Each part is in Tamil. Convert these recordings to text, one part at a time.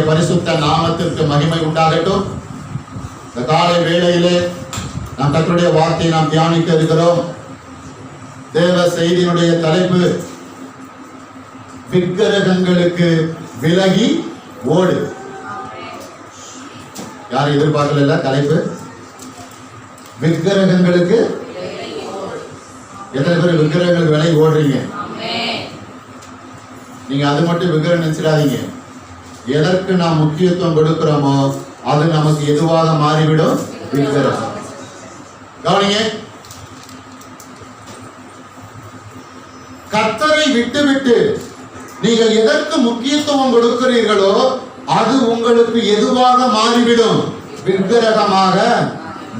பரிசுத்த நாமத்திற்கு மகிமை உண்டாகட்டும். இந்த காலை வேளையிலே நாம் கர்த்தருடைய வார்த்தையை நாம் தியானிக்க இருக்கிறோம். தேவ செய்தியினுடைய தலைப்பு விக்கிரகங்களுக்கு விலகி ஓடு. யாரும் எதிர்பார்க்கல தலைப்பு விக்கிரகங்களுக்கு. எத்தனை பேர் விக்கிரகங்களுக்கு விலகி ஓடுறீங்க? நீங்க அது மட்டும் விக்கிரகம் நினைச்சிடாதீங்க. எதற்கு நாம் முக்கியத்துவம் கொடுக்கிறோமோ அது நமக்கு எதுவாக மாறிவிடும். விக்கிரகம். கவனிங்க, கர்த்தரை விட்டுவிட்டு நீங்கள் எதற்கு முக்கியத்துவம் கொடுக்கிறீர்களோ அது உங்களுக்கு எதுவாக மாறிவிடும். விக்கிரகமாக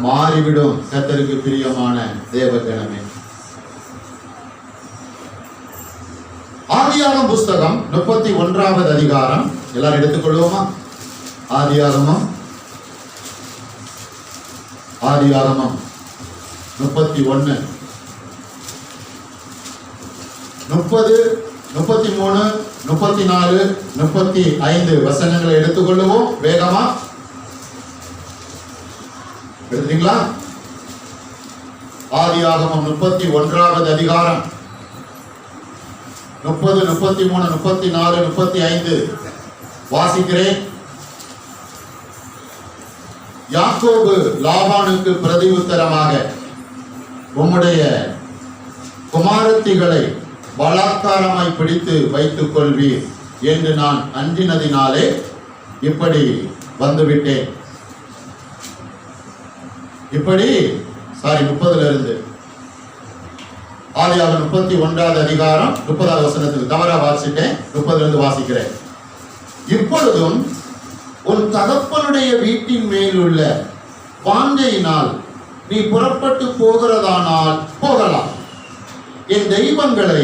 மாறிவிடும். கர்த்தருக்கு பிரியமான தேவஜனமே, ஆதியாகமம் புஸ்தகம் 31வது அதிகாரம் எல்லாரும் எடுத்துக்கொள்வோமா? ஆதியாகமம் 31 30 33 34 35 வசனங்களை எடுத்துக்கொள்ளுவோம். வேகமா எடுத்தீங்களா? ஆதியாகமம் 31வது அதிகாரம் 30 33 34 35 வாசிக்கிறேன். யாக்கோபு லாபானுக்கு பிரதி உத்தரமாக, உம்முடைய குமாரத்திகளை பலாத்காரமாய் பிடித்து வைத்துக் கொள்வீர் என்று நான் அஞ்சினதினாலே இப்படி வந்துவிட்டேன். 30 இருந்து ஆதியாகமம் 31வது அதிகாரம் 30வது வசனத்துக்கு தவறா வாசிட்டேன். 30 இருந்து வாசிக்கிறேன். இப்பொழுதும் உன் தகப்பனுடைய வீட்டின் மேலுள்ள வாஞ்சையினால் நீ புறப்பட்டு போகிறதானால் போகலாம். என் தெய்வங்களை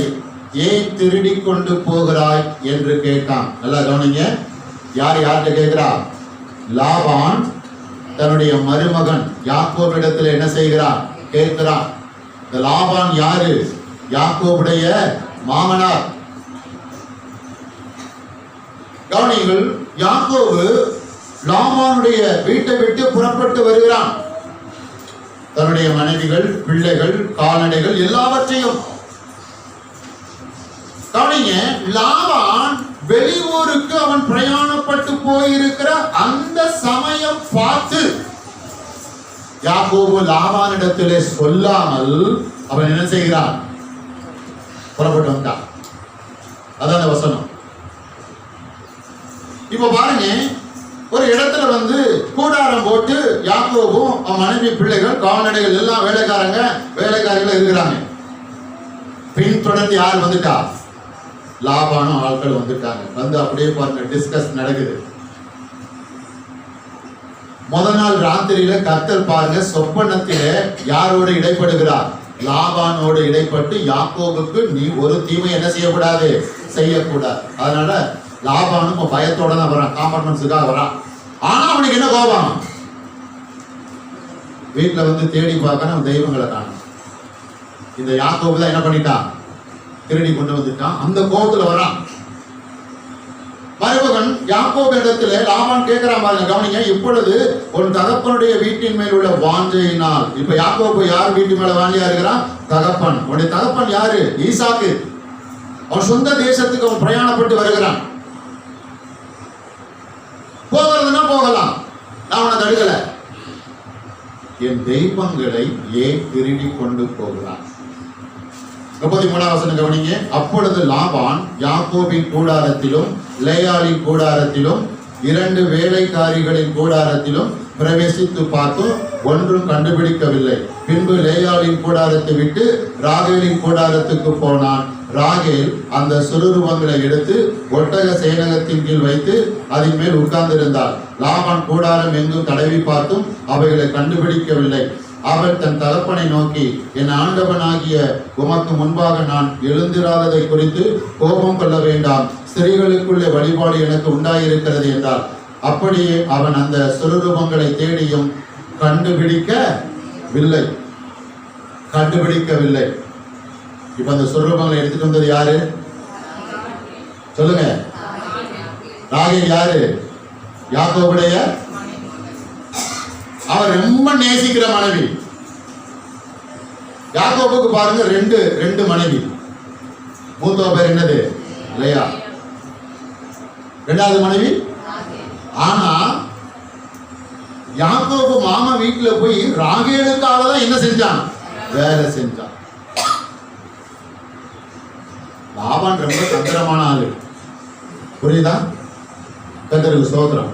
ஏன் திருடி கொண்டு போகிறாய் என்று கேட்டான். நல்லா கவனிங்க, யார்கிட்ட கேட்கிறா? லாபான் தன்னுடைய மருமகன் யாக்கோபிடத்தில் என்ன செய்கிறான்? கேட்கிறான். இந்த லாபான் யாரு? யாக்கோபுடைய மாமனார். கவனிங்கள், யாக்கோபு லாபானுடைய வீட்டை விட்டு புறப்பட்டு வருகிறான். தன்னுடைய மனைவிகள், பிள்ளைகள், கால்நடைகள் எல்லாவற்றையும். கவனிங்க, லாபான் வெளியூருக்கு அவன் பிரயாணப்பட்டு போயிருக்கிற அந்த சமயம் பார்த்து யாக்கோபு லாபானிடத்திலே சொல்லாமல் அவன் என்ன செய்கிறான்? புறப்பட்டு வந்தான். அதான் வசனம். இப்ப பாருங்க, ஒரு இடத்துல கூடாரம் போட்டு யாக்கோபும் அவன் மனைவி, பிள்ளைகள், கால்நடைகள் எல்லாம் வேலைக்காரர்கள் இருக்கிறாங்க. பின் தொடர்ந்து யார் வந்துட்டா? லாபானும் ஆட்கள் வந்துட்டாங்க. அப்படியே பாருங்க, டிஸ்கஸ் நடக்குது. முதல் நாள் ராத்திரியில கர்த்தர் பாருங்க சொப்பனத்திலே யாரோடு இடைப்படுகிறார்? லாபானோடு இடைப்பட்டு யாக்கோபுக்கு நீ ஒரு தீமை என்ன செய்யக்கூடாது? செய்யக்கூடாது. அதனால லாபானும் பயத்தோட தான் வரான், காம்ப்ரமைஸுக்காக வரான். ஆனா அவனுக்கு என்ன கோபம்? வீட்டுல தேடி பார்க்கணும், தெய்வங்களை காணும். இந்த யாக்கோபு தான் என்ன பண்ணிட்டான்? திருடி கொண்டு வந்துட்டான். அந்த கோபத்துல வரான். மருமகன் யாக்கோபு இடத்துல லாபான் கேட்கிறான் பாருங்க, கவனிங்க. இப்பொழுது உன் தகப்பனுடைய வீட்டின் மேல் உள்ள வாஞ்சையினால். இப்ப யாக்கோபு யார் வீட்டு மேல வாஞ்சியா இருக்கிறான்? தகப்பன். உன்னுடைய தகப்பன் யாரு? ஈசாக்கு. அவன் சொந்த தேசத்துக்கு அவன் பிரயாணப்பட்டு வருகிறான். போகிறதுனா போகலாம், நான் அவனை தடுக்கல. என் தெய்வங்களை ஏன் திருடி கொண்டு போகிறான்? 33 வசனம் கவனிங்க. அப்பொழுது லாபான் யாக்கோபின் கூடாரத்திலும் லேயாளின் கூடாரத்திலும் 2 வேலைக்காரிகளின் கூடாரத்திலும் பிரவேசித்து பார்த்தும் ஒன்றும் கண்டுபிடிக்கவில்லை. பின்பு லேயாளின் கூடாரத்தை விட்டு ராகேலின் கூடாரத்துக்கு போனான். ராகேல் அந்த சுருருவங்களை எடுத்து ஒட்டக சேனகத்தின் கீழ் வைத்து அதன் மேல் உட்கார்ந்திருந்தாள். லாபான் கூடாரம் எங்கும் தடவி பார்த்தும் அவைகளை கண்டுபிடிக்கவில்லை. அவள் தன் தகப்பனை நோக்கி, என் ஆண்டவனாகிய உமக்கு முன்பாக நான் எழுந்திராததை குறித்து கோபம் கொள்ள வேண்டாம். ஸ்திரீகளுக்குள்ளே வழிபாடு எனக்கு உண்டாயிருக்கிறது என்றார். அப்படியே அவன் அந்த சுரூபங்களை தேடியும் கண்டுபிடிக்கவில்லை. இப்ப அந்த சுரூபங்களை எடுத்துட்டு வந்தது யாரு? சொல்லுங்க. ராகேல் யாரு? யாக்கோபுடைய அவர் ரொம்ப நேசிக்கிற மனைவி. யாக்கோபுக்கு பாருங்க ரெண்டு மனைவி. மூத்தவ பேர் என்னது? லேயா. இரண்டாவது மனைவி. ஆனா யாக்கோபு மாமா வீட்டுல போய் ராகேலுக்காக தான் என்ன செஞ்சான்? வேலை செஞ்சான். லாபான் ரொம்ப தந்திரமான ஆளு. புரியுதா? கர்த்தருக்கு ஸ்தோத்திரம்.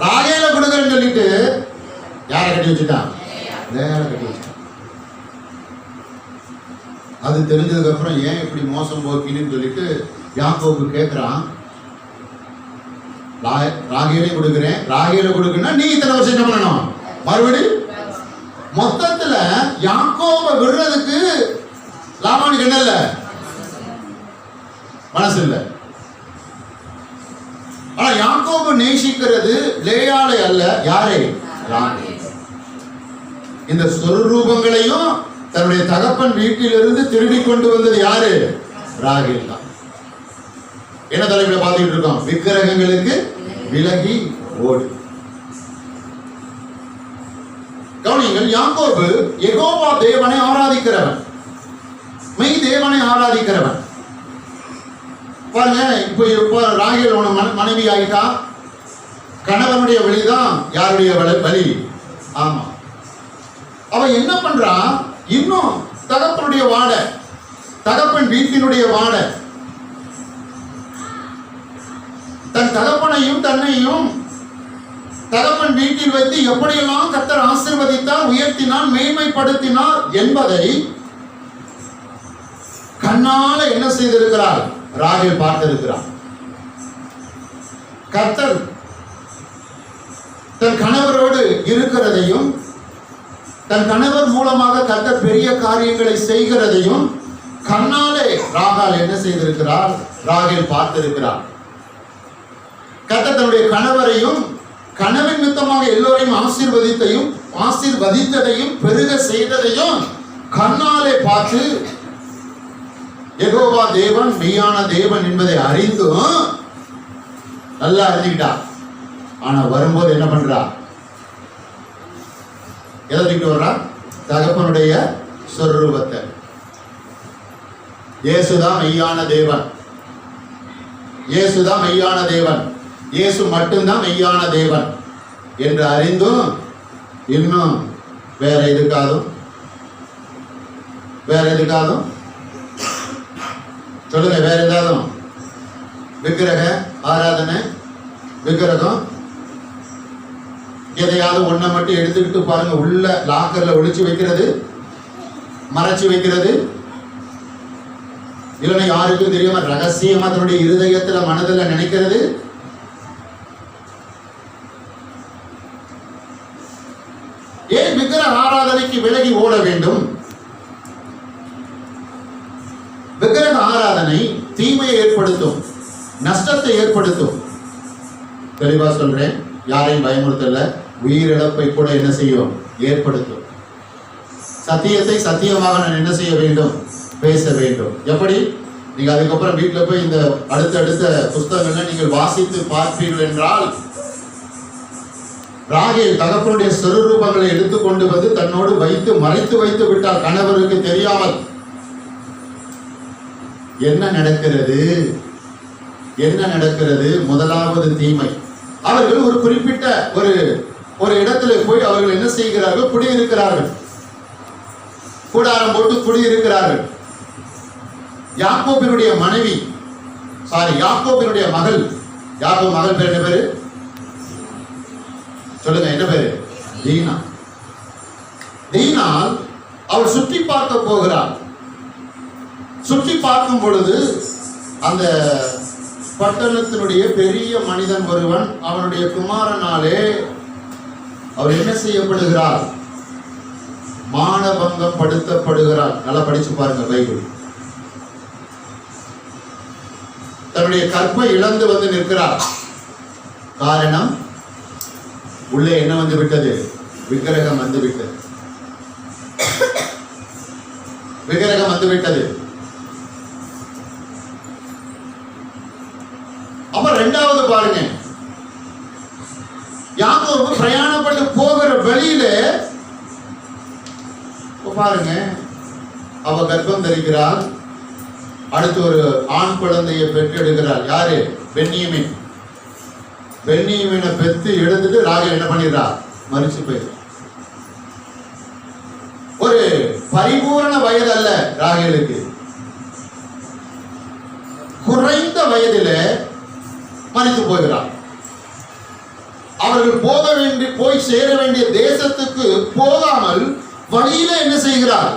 ராகேல கொடுக்கறேன்னு சொல்லிட்டு யாரை கட்டி வச்சுட்டான்? லேயால கட்டி வச்சுட்டான். அது தெரிஞ்சதுக்கு அப்புறம் ஏன் இப்படி மோசம் போக்கின்னு சொல்லிட்டு யாக்கோபு கேட்கிறான். ராகேலே கொடுக்கிறேன், ராகேல கொடுக்கணும்னா நீ இத்தனை வருஷம் என்ன பண்ணணும்? மறுபடி மொத்தத்துல யாக்கோபை விடுறதுக்கு லாபானுக்கு என்ன இல்ல? மனசு இல்ல. ஆனா யாக்கோபு நேசிக்கிறது லேயாளை அல்ல, யாரை? ராகேல். இந்த சொரூபங்களையும் தன்னுடைய தகப்பன் வீட்டிலிருந்து திருடி கொண்டு வந்தது யாரு? ராகேல் தான். என்ன தலைப்பில் பார்த்துட்டு இருக்கோம்? விக்கிரகங்களுக்கு விலகி ஓடு. கவனிங்கள், யாக்கோபு யெகோவா தேவனை ஆராதிக்கிறவன், மெய் தேவனை ஆராதிக்கிறவன். பாருங்க, இப்ப ராகேல் மனைவி ஆகிட்டா. கணவனுடைய வழிதான் யாருடைய வழி? ஆமா. அவன் என்ன பண்றான்? இன்னும் தகப்பனுடைய வாட, தகப்பன் வீட்டினுடைய வாட, தன் தகப்பனையும் தன்னையும் தகப்பன் வீட்டில் வைத்து எப்படியெல்லாம் கர்த்தர் ஆசீர்வதித்தார், உயர்த்தினார், மேன்மைப்படுத்தினார் என்பதை கண்ணால என்ன செய்திருக்கிறார்? ராகேல் பார்த்திருக்கிறார். கர்த்தர் தன் கணவரோடு இருக்கிறதையும், தன் கணவர் மூலமாக கர்த்தர் பெரிய காரியங்களை செய்கிறதையும் கண்ணாலே ராகால் என்ன செய்திருக்கிறார்? ராகேல் பார்த்திருக்கிறார். கர்த்தர் தன்னுடைய கணவரையும் கணவன் நிமித்தமாக எல்லோரையும் ஆசீர்வதித்ததையும் பெருக செய்ததையும் கண்ணாலே பார்த்து யெகோவா தேவன் மெய்யான தேவன் என்பதை அறிந்தும் நல்லா அறிஞ்சுக்கிட்டா. ஆனா வரும்போது என்ன பண்றா? எதை தூக்கிட்டு வர்றா? தகப்பனுடைய சொரூபத்தை. இயேசுதான் மெய்யான தேவன், இயேசுதான் மெய்யான தேவன், இயேசு மட்டும்தான் மெய்யான தேவன் என்று அறிந்தும் இன்னும் வேற எதுக்காதும் சொல்லுங்க, வேற ஏதாதும் விக்கிரக ஆராதனை, விக்கிரகம் எதையாவது ஒன்றை மட்டும் எடுத்துக்கிட்டு பாருங்க, உள்ள லாக்கர்ல ஒளிச்சு வைக்கிறது, மறைச்சு வைக்கிறது, இல்லைன்னா யாருக்கும் தெரியாம ரகசியமா தன்னுடைய இருதயத்துல மனதில் நினைக்கிறது. ஏன் விக்கிரக ஆராதனைக்கு விலகி ஓட வேண்டும்? விக்கிரக ஆராதனை தீமையை ஏற்படுத்தும், நஷ்டத்தை ஏற்படுத்தும். தெளிவா சொல்றேன், யாரையும் பயமுறுத்தல. உயிரிழப்பை கூட என்ன செய்யும்? ஏற்படுத்தும். சத்தியத்தை சத்தியமாக நான் என்ன செய்ய வேண்டும்? பேச வேண்டும். எப்படி? நீங்க அதுக்கப்புறம் வீட்டுல போய் இந்த அடுத்தடுத்த புஸ்தகங்களை நீங்கள் வாசித்து பார்ப்பீர்கள் என்றால், ராகேல் தகப்பனுடைய சொரூபங்களை எடுத்துக்கொண்டு வந்து தன்னோடு வைத்து மறைத்து வைத்து விட்டார், கணவருக்கு தெரியாமல். என்ன நடக்கிறது? என்ன நடக்கிறது? முதலாவது தீமை, அவர்கள் ஒரு குறிப்பிட்ட ஒரு இடத்துல போய் அவர்கள் என்ன செய்கிறார்கள்? குடியிருக்கிறார்கள், கூடாரம் போட்டு குடியிருக்கிறார்கள். யாக்கோபினுடைய மனைவி, யாக்கோபினுடைய மகள், யாக்கோபு மகள் பேர் என்ன பேரு? சொல்லுங்க, என்ன பேரு? தீனா. தீனால் அவள் சுற்றி பார்க்க போகிறாள். சுற்றி பார்க்கும் பொழுது அந்த பட்டணத்தினுடைய பெரிய மனிதன் ஒருவன், அவனுடைய குமாரனாலே அவர் என்ன செய்யப்படுகிறார்? மானபங்கம் படுத்தப்படுகிறார். நல்லா படிச்சு பாருங்க பைபிள். தன்னுடைய கற்பை இழந்து வந்து நிற்கிறார். காரணம், உள்ளே என்ன வந்து விட்டது? விக்கிரகம் வந்து விட்டது. விக்கிரகம் வந்து விட்டது. அப்ப இரண்டாவது பாருங்க, பாருங்க, அவ கர்ப்பம் தரிக்கிறார், அடுத்து ஒரு ஆண் குழந்தையை பெற்றெடுக்கிறார். யாரு? பென்னியமின். பென்னியமினை பெற்று எடுத்துட்டு ராகேல் என்ன பண்ணிடுறா? மரிச்சு போயிடுறா. ஒரு பரிபூரண வயது அல்ல ராகேலுக்கு, குறைந்த வயதில மரித்து போகிறார். அவர்கள் போய் சேர வேண்டிய தேசத்துக்கு போகாமல் வழியில என்ன செய்கிறார்?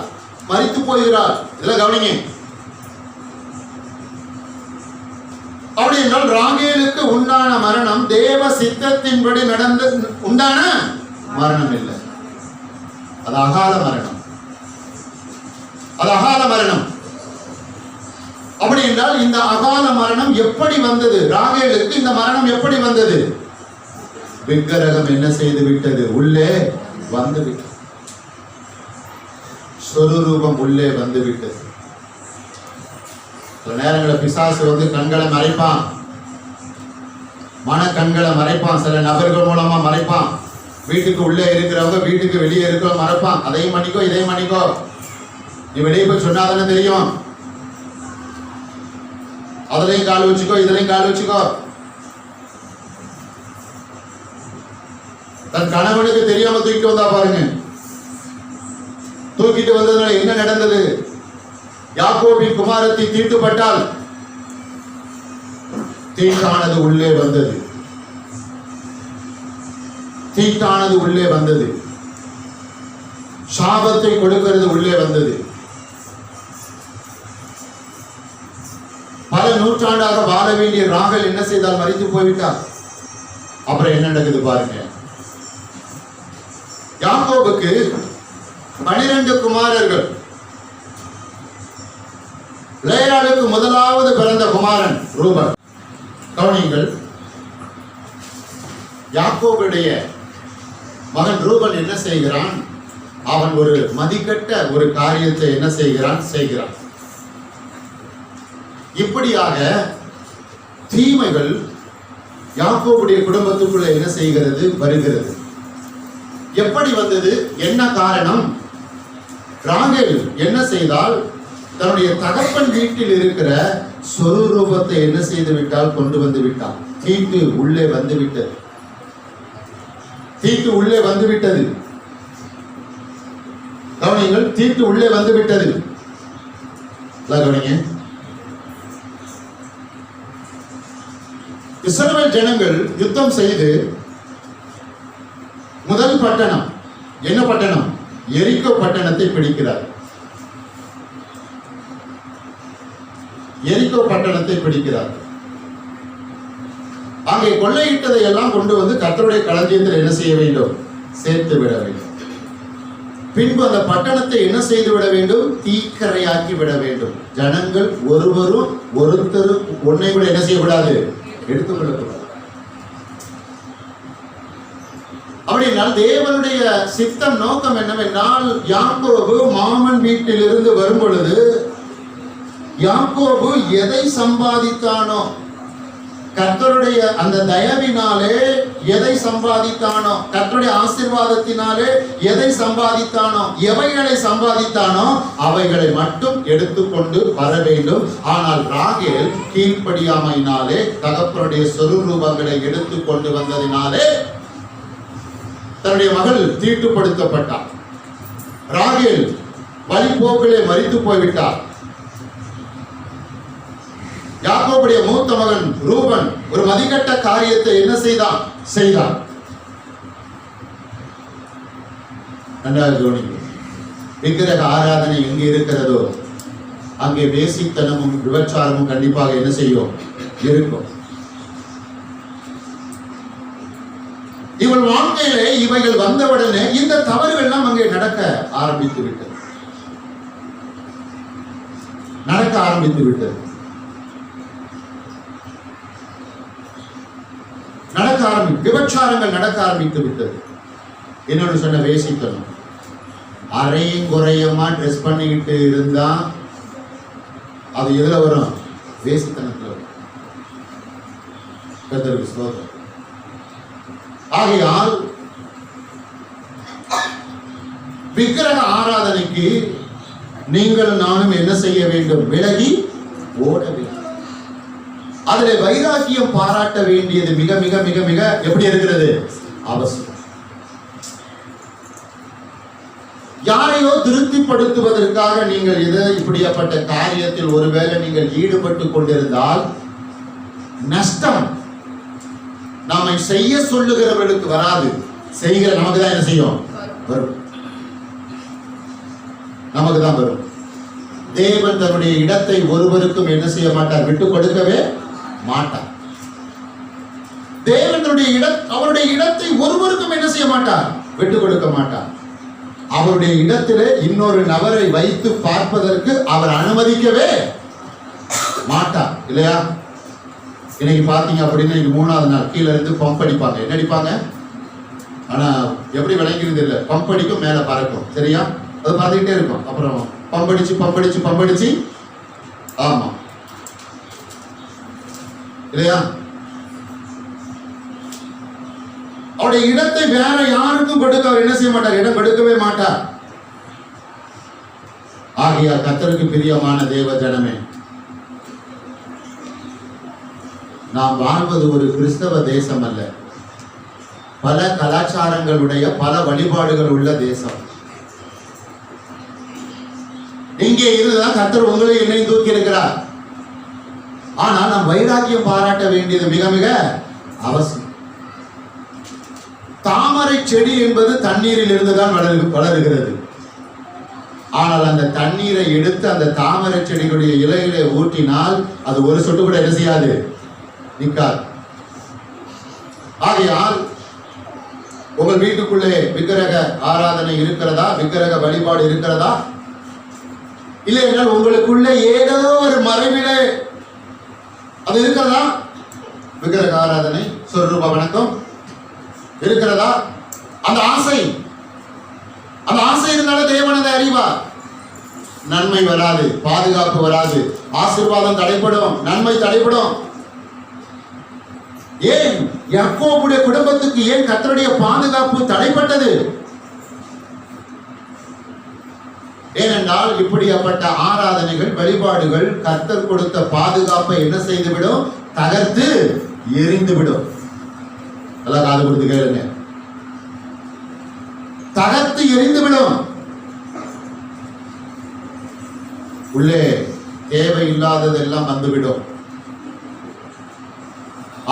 மரித்து போகிறார். இதெல்லாம் கவனிங்க. அப்படி என்றால் ராகேலுக்கு உண்டான மரணம் தேவ சித்தத்தின்படி நடந்த உண்டான மரணம் இல்லை, அது அகால மரணம். அது அகால மரணம். அப்படி என்றால் இந்த அகால மரணம் எப்படி வந்தது? ராகேலுக்கு இந்த மரணம் எப்படி வந்தது? விக்கிரகம் என்ன செய்து விட்டது? உள்ளே வந்து விட்டது. சொரூபம் உள்ளே வந்து விட்டது. சில நேரங்களில் பிசாசு வந்து கண்களை மறைப்பான், மன கண்களை மறைப்பான், சில நபர்கள் மூலமா மறைப்பான். வீட்டுக்கு உள்ளே இருக்கிறவங்க வீட்டுக்கு வெளியே இருக்கிற மறைப்பான். அதையும் பண்ணிக்கோ, இதையும் பண்ணிக்கோ, நீ வெளியே போய் சொன்னாதானே தெரியும், அதுலயும் கால் வச்சுக்கோ, இதுலயும் கால் வச்சுக்கோ. தன் கணவனுக்கு தெரியாம தூக்கிட்டு வந்தா பாருங்க. தூக்கிட்டு வந்ததுனால என்ன நடந்தது? யாக்கோபின் குமாரத்தி தீட்டுப்பட்டால் தீட்டானது உள்ளே வந்தது. தீட்டானது உள்ளே வந்தது. சாபத்தை கொடுக்கிறது உள்ளே வந்தது. பல நூற்றாண்டாக வாழ வேண்டிய ராகேல் என்ன செய்தால்? மரித்து போய்விட்டார். அப்புறம் என்ன நடக்குது பாருங்க. யாக்கோபுக்கு 12 குமாரர்கள். லேயாளுக்கு முதலாவது பிறந்த குமாரன் ரூபன். கவனிங்கள், யாக்கோபுடைய மகன் ரூபன் என்ன செய்கிறான்? அவன் ஒரு மதிக்கட்ட ஒரு காரியத்தை என்ன செய்கிறான். இப்படியாக தீமைகள் யாக்கோபுடைய குடும்பத்துக்குள்ள என்ன செய்கிறது? வருகிறது. எப்படி வந்தது? என்ன காரணம்? ராகேல் என்ன செய்தால்? தன்னுடைய தகப்பன் வீட்டில் இருக்கிற சொரூபத்தை என்ன செய்து விட்டால்? கொண்டு வந்து விட்டால். தீட்டு உள்ளே வந்து விட்டது. தீட்டு உள்ளே வந்து விட்டது. கவனிங்கள், தீட்டு உள்ளே வந்து விட்டது. கவனிங்க, இஸ்ரவேல் ஜனங்கள் யுத்தம் செய்து முதல் பட்டணம் என்ன பட்டணம்? எரிகோ பட்டணத்தை பிடிக்கிறார். எரிகோ பட்டணத்தை பிடிக்கிறார். அங்கே கொள்ளையிட்டதை எல்லாம் கொண்டு வந்து கர்த்தருடைய களஞ்சியத்தில் என்ன செய்ய வேண்டும்? சேர்த்து விட வேண்டும். பின்பு அந்த பட்டணத்தை என்ன செய்து விட வேண்டும்? தீக்கரையாக்கி விட வேண்டும். ஜனங்கள் ஒருத்தர் ஒன்னை கூட என்ன செய்யக்கூடாது? எடுத்துக்கொள்ளக்கூடாது. அப்படினால் தேவனுடைய சித்தம் நோக்கம் என்னவென்றால், யாக்கோபு மாமன் வீட்டில் இருந்து வரும் பொழுது யாக்கோபு எதை சம்பாதித்தானோ, கர்த்தருடைய அந்த தயவினாலே எதை சம்பாதித்தானோ, கர்த்தருடைய ஆசீர்வாதத்தினாலே எதை சம்பாதித்தானோ, எவைகளை சம்பாதித்தானோ அவைகளை மட்டும் எடுத்துக்கொண்டு வர வேண்டும். ஆனால் ராகேல் கீழ்ப்படியாமையினாலே தகப்பனுடைய சொரூபங்களை எடுத்துக்கொண்டு வந்ததினாலே தன்னுடைய மகள் தீட்டுப்படுத்தப்பட்டார். ராகேல் வழிபோக்கிலே மரித்து போய்விட்டார். யாக்கோபுடைய மூத்த மகன் ரூபன் ஒரு மதிக்கட்ட காரியத்தை என்ன செய்தான்? நன்றாக கவனிங்க. விக்கிரக ஆராதனை எங்கே இருக்கிறதோ அங்கே வேசித்தனமும் விபச்சாரமும் கண்டிப்பாக என்ன செய்யும்? இருக்கும். இவள் வாழ்க்கையிலே இவைகள் வந்தவுடனே இந்த தவறுகள் எல்லாம் அங்கே நடக்க ஆரம்பித்து விட்டது. விபச்சாரங்கள் நடக்க ஆரம்பித்து விட்டது. இன்னொன்று சொன்ன வேசித்தனம். அரையும் குறையுமா ட்ரெஸ் பண்ணிக்கிட்டு இருந்தா அது எதுல வரும்? வேசித்தனத்தில் வரும். கர்த்தருக்கு ஸ்தோத்திரம். ஆகையால் விக்கிரக ஆராதனைக்கு தண்டனைக்கு நீங்கள் நானும் என்ன செய்ய வேண்டும்? விலகி ஓட வேண்டும். அதில் வைராக்கியம் பாராட்ட வேண்டியது மிக மிக மிக மிக எப்படி இருக்கிறது? அவசியம். யாரையோ திருப்திப்படுத்துவதற்காக நீங்கள் இப்படிப்பட்ட காரியத்தில் ஒருவேளை நீங்கள் ஈடுபட்டு கொண்டிருந்தால் நஷ்டம் நம்மை செய்ய சொல்லுகிறவர்களுக்கு வராது, செய்கிற நமக்கு தான் என்ன செய்யும்? வரும். நமக்கு தான் வரும். தேவன் தன்னுடைய இடத்தை ஒருவருக்கும் என்ன செய்ய மாட்டார்? விட்டுக் கொடுக்கவே மாட்டார். தேவன் அவருடைய இடத்தை ஒருவருக்கும் என்ன செய்ய மாட்டார்? விட்டுக் கொடுக்க மாட்டார். அவருடைய இடத்திலே இன்னொரு நபரை வைத்து பார்ப்பதற்கு அவர் அனுமதிக்கவே மாட்டார். இல்லையா? இன்னைக்கு பாத்தீங்க அப்படின்னா இன்னைக்கு 3வது நாள் கீழே இருந்து பம்ப் அடிப்பாங்க. என்ன அடிப்பாங்க? ஆனா எப்படி விளங்கிறது இல்லை. பம்ப் அடிக்கும், மேல பறக்கும். சரியா? அது பார்த்துக்கிட்டே இருக்கும். அப்புறம் பம்படிச்சு ஆமா இல்லையா? அவருடைய இடத்தை வேற யாருக்கும் கொடுக்க அவர் என்ன செய்ய மாட்டார்? இடம் கொடுக்கவே மாட்டார். ஆகையால் கர்த்தருக்கு பிரியமான தேவ ஜனமே, நாம் வாழ்வது ஒரு கிறிஸ்தவ தேசம் அல்ல, பல கலாச்சாரங்களுடைய பல வழிபாடுகள் உள்ள தேசம். இங்கே இதுதான் கர்த்தர் உங்களை என்னை தூக்கி இருக்கிறார். ஆனால் நாம் வைராக்கியம் பாராட்ட வேண்டியது மிக மிக அவசியம். தாமரை செடி என்பது தண்ணீரில் இருந்துதான் வளருகிறது. ஆனால் அந்த தண்ணீரை எடுத்து அந்த தாமரை செடிகளுடைய இலைகளை ஊற்றினால் அது ஒரு சொட்டு கூட என்ன செய்யாது? நிற்காது. ஆகையால் உங்கள் வீட்டுக்குள்ளே விக்கிரக ஆராதனை இருக்கிறதா? விக்கிரக வழிபாடு இருக்கிறதா? இல்லை என்றால் உங்களுக்குள்ளே ஏதோ ஒரு மறைவிலே அது இருக்கிறதா? விக்கிரக ஆராதனை, சொரூப வணக்கம் இருக்கிறதா? அந்த ஆசை இருந்தாலும் தேவன் அதை அறிவார். நன்மை வராது, பாதுகாப்பு வராது, ஆசீர்வாதம் தடைப்படும், நன்மை தடைப்படும். ஏன் யாக்கோபுடைய குடும்பத்துக்கு ஏன் கர்த்தருடைய பாதுகாப்பு தடைப்பட்டது? ஏனென்றால் இப்படிப்பட்ட ஆராதனைகள், வழிபாடுகள் கர்த்தர் கொடுத்த பாதுகாப்பை என்ன செய்துவிடும்? தகர்த்து எரிந்துவிடும். நல்லா காது கொடுத்து கேளுங்க. தகர்த்து எரிந்துவிடும். உள்ளே தேவையில்லாதது எல்லாம் வந்துவிடும்.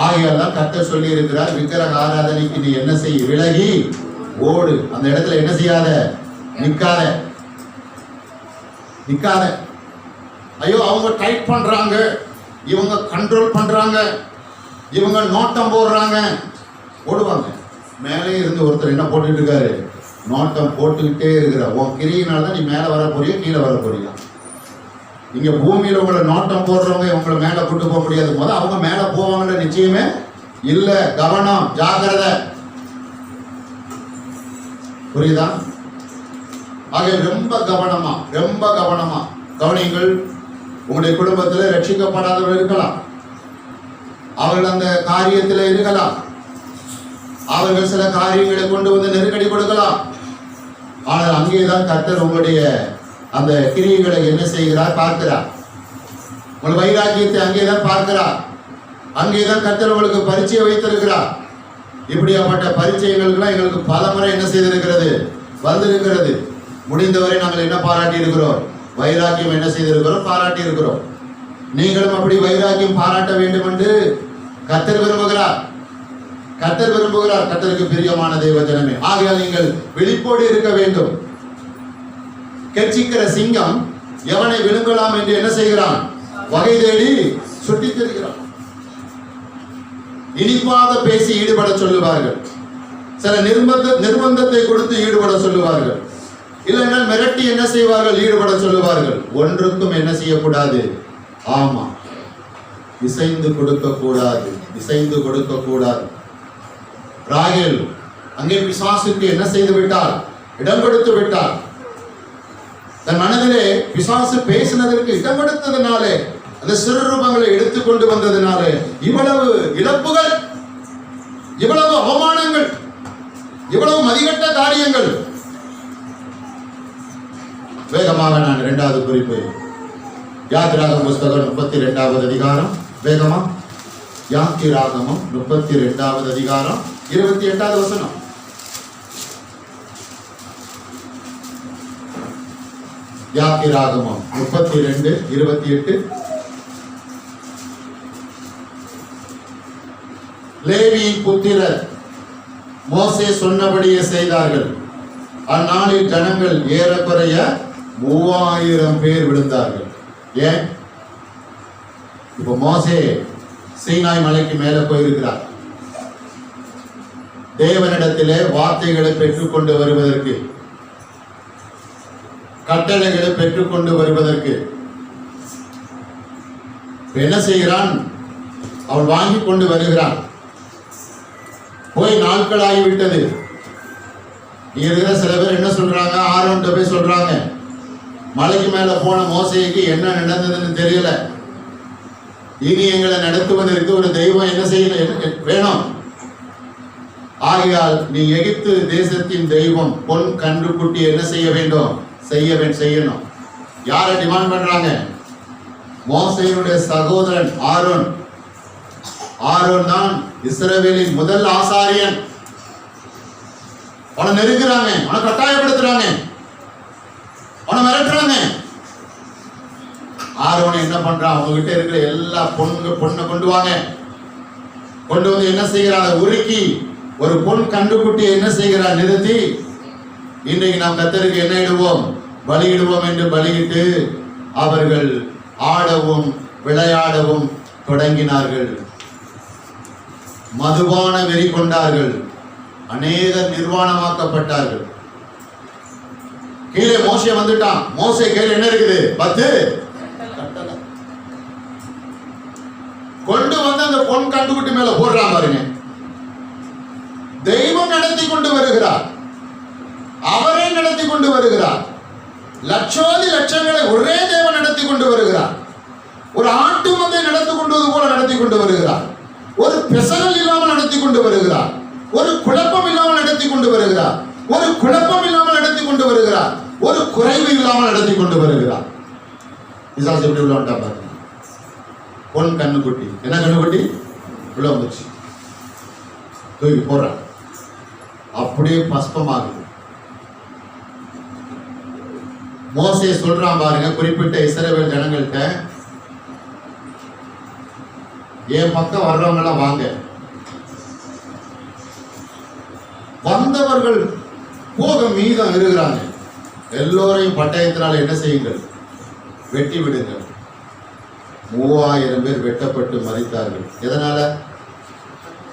ஆகையால் கர்த்தர் சொல்லி இருக்கிறார், விக்கிரக ஆராதனைக்கு நீ என்ன செய்? விலகி ஓடு. அந்த இடத்துல என்ன செய்யாத? நிக்காத. ஐயோ, அவங்க டைட் பண்றாங்க, இவங்க கண்ட்ரோல் பண்றாங்க, இவங்க நோட்டம் போடுறாங்க. போடுவாங்க. மேலே இருந்து ஒருத்தர் என்ன போட்டுட்டு இருக்காரு? நோட்டம் போட்டுக்கிட்டே இருக்கிற. உன் கிரியினால தான் நீ மேலே வர போறியா, கீழே வர போறியா? இங்க பூமியில உங்களை நோட்டம் போடுறவங்க உங்களை மேல கொண்டு போக முடியாது. போது அவங்க மேல போவாங்கன்ற நிச்சயமே இல்ல. கவனம், ஜாக்கிரதை. புரியுதா? ஆக ரொம்ப கவனமா கவனிங்கள். உங்களுடைய குடும்பத்தில் ரட்சிக்கப்படாதவர்கள் இருக்கலாம், அவர்கள் அந்த காரியத்தில் இருக்கலாம், அவர்கள் சில காரியங்களை கொண்டு வந்து நெருக்கடி கொடுக்கலாம். ஆனால் அங்கேதான் கர்த்தர் உங்களுடைய அந்த கிரியைகளை என்ன செய்கிறார்? பார்க்கிறார். உங்கள் வைராக்கியத்தை அங்கேதான் பார்க்கிறார். அங்கேதான் கர்த்தர் உங்களுக்கு பரிச்சயம் வைத்திருக்கிறார். இப்படியாப்பட்ட பரிச்சயங்களுக்கெல்லாம் எங்களுக்கு பல முறை என்ன செய்திருக்கிறது? வந்திருக்கிறது. முடிந்தவரை நாங்கள் என்ன பாராட்டி இருக்கிறோம்? வைராக்கியம் என்ன செய்திருக்கிறோம்? பாராட்டி இருக்கிறோம். நீங்களும் அப்படி வைராக்கியம் பாராட்ட வேண்டும் என்று கர்த்தர் விரும்புகிறார். கர்த்தருக்கு பிரியமான தேவ ஜனமே, ஆகையால் நீங்கள் விழிப்போடு இருக்க வேண்டும். கெர்ச்சிக்கிற சிங்கம் எவனை விழுங்கலாம் என்று என்ன செய்கிறான்? வகை தேடி சுட்டி திரிகிறான். இனிப்பாக பேசி ஈடுபட சொல்லுவார்கள், சில நிர்பந்தத்தை கொடுத்து ஈடுபட சொல்லுவார்கள், இல்லைன்னா மிரட்டி என்ன செய்வார்கள்? ஈடுபட சொல்லுவார்கள். ஒன்றுக்கும் என்ன செய்யக்கூடாது? ஆமா, இசைந்து கொடுக்க கூடாது. ராகேல் அங்கே பிசாசுக்கு என்ன செய்து விட்டார்? இடம் கொடுத்து விட்டார். தன் மனதிலே பிசாசு பேசினதற்கு இடம் கொடுத்ததுனாலே, அந்த சிறு ரூபங்களை எடுத்துக் கொண்டு வந்ததுனாலே இவ்வளவு இழப்புகள், இவ்வளவு அவமானங்கள், இவ்வளவு மதிகட்ட காரியங்கள். வேகமாக நான் 2வது குறிப்பு, யாத்திராகமம் புஸ்தகம் 32வது அதிகாரம். வேகமா, யாத்திராகமம் 32வது அதிகாரம் 28வது வசனம். யாத்திராகமம் 32:28. லேவியின் புத்திரர் மோசே சொன்னபடியே செய்தார்கள். அந்நாளில் ஜனங்கள் ஏறக்குறைய 3000 பேர் விழுந்தார்கள். ஏன்? இப்ப மோசே சீனாய் மலைக்கு மேல போயிருக்கிறார். தேவனிடத்திலே வார்த்தைகளை பெற்றுக்கொண்டு வருவதற்கு, கட்டளைகளை பெற்றுக்கொண்டு வருவதற்கு என்ன செய்கிறான்? அவன் வாங்கி கொண்டு வருகிறான். போய் நாட்கள் ஆகிவிட்டது. இருக்கிற சில பேர் என்ன சொல்றாங்க? ஆரோன்ட்ட போய் சொல்றாங்க, மலைக்கு மேல போன மோசேக்கு என்ன நடந்ததுன்னு தெரியல, இனி எங்களை நடத்துவதற்கு ஒரு தெய்வம் என்ன செய்ய வேணும், ஆகையால் நீ எகிப்து தேசத்தின் தெய்வம் பொன் கன்றுக்குட்டி என்ன செய்ய வேண்டும்? செய்யணும். யாரை டிமாண்ட் பண்றாங்க? மோசேயுடைய சகோதரன் ஆரோன். ஆரோன் தான் இஸ்ரவேலின் முதல் ஆசாரியன். அவனை நெருங்குறாங்க, அவனை கட்டாயப்படுத்துறாங்க, அவனை மிரட்டுறாங்க. ஆரோன் என்ன பண்றான்? அவங்க கிட்ட இருக்கிற எல்லா பொண்ணை கொண்டு வாங்க. கொண்டு வந்து என்ன செய்கிறாங்க? உருக்கி ஒரு பொன் கண்டுக்குட்டியை என்ன செய்கிறார்? நிறுத்தி, இன்றைக்கு நாம் கர்த்தருக்கு என்ன இடுவோம்? பலியிடுவோம் என்று பலியிட்டு அவர்கள் ஆடவும் விளையாடவும் தொடங்கினார்கள். மதுபான வெறி கொண்டார்கள். அநேகர் நிர்வாணமாக்கப்பட்டார்கள். கீழே மோசே வந்துட்டான். மோசே கையில் என்ன இருக்குது? 10 கட்டளை. கொண்டு வந்து அந்த பொன் கண்டுக்குட்டி மேல போடுறான் பாருங்க. தெய்வம் நடத்தி கொண்டு வருகிறார், அவரே நடத்தி கொண்டு வருகிறார். லட்சோதி லட்சங்களை ஒரே தேவன் நடத்தி கொண்டு வருகிறார். ஒரு ஆட்டு மந்தை நடத்தி கொண்டது போல நடத்தி கொண்டு வருகிறார். ஒரு பெசரல் இல்லாமல் நடத்தி கொண்டு வருகிறார். ஒரு குழப்பம் இல்லாமல் நடத்தி கொண்டு வருகிறார். ஒரு குழப்பம் இல்லாமல் நடத்தி கொண்டு வருகிறார். ஒரு குறைவு இல்லாமல் நடத்தி கொண்டு வருகிறார். பிசாசு எப்படி உள்ள வந்துட்டா பாருங்க. பொன் கண்ணுக்குட்டி, என்ன கண்ணுக்குட்டி? உள்ள வந்துச்சு, தூக்கி போடுற, அப்படியே பஸ்பமாகுது. மோசே சொல்றான் பாருங்க, குறிப்பிட்ட இஸ்ரவேல் ஜனங்கள்ட்ட, என் பக்கம் வர்றவங்க எல்லாம் வாங்க. வந்தவர்கள் போக மீதம் இருக்கிறாங்க, எல்லோரையும் பட்டயத்தினால என்ன செய்யுங்கள்? வெட்டி விடுங்கள். 3000 பேர் வெட்டப்பட்டு மரித்தார்கள். எதனால?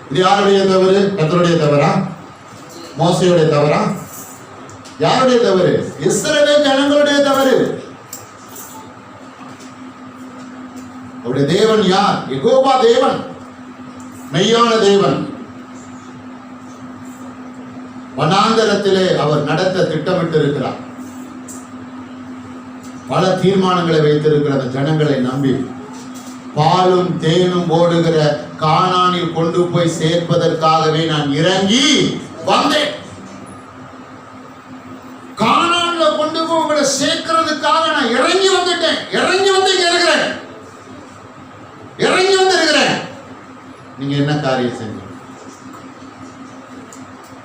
இது யாருடைய தவறு? கர்த்தருடைய தவறா? மோசேயுடைய தவறா? யாருடைய தவறு? இஸ்ரவேல் ஜனங்களுடைய தவறு. அவருடைய தேவன் யார்? யெகோவா தேவன், மெய்யான தேவன். வனாந்தரத்திலே அவர் நடத்த திட்டமிட்டு இருக்கிறார். பல தீர்மானங்களை வைத்திருக்கிற அந்த ஜனங்களை நம்பி பாலும் தேனும் ஓடுகிற கானானில் கொண்டு போய் சேர்ப்பதற்காகவே நான் இறங்கி வந்தேன். கானான்ல கொண்டு போய் உங்களை சேர்க்கிறதுக்காக நான் இறங்கி வந்துட்டேன். இறங்கி வந்து இங்க இருக்கிறேன், இறங்கி வந்து இருக்கிறேன். நீங்க என்ன காரியம் செஞ்சீங்க?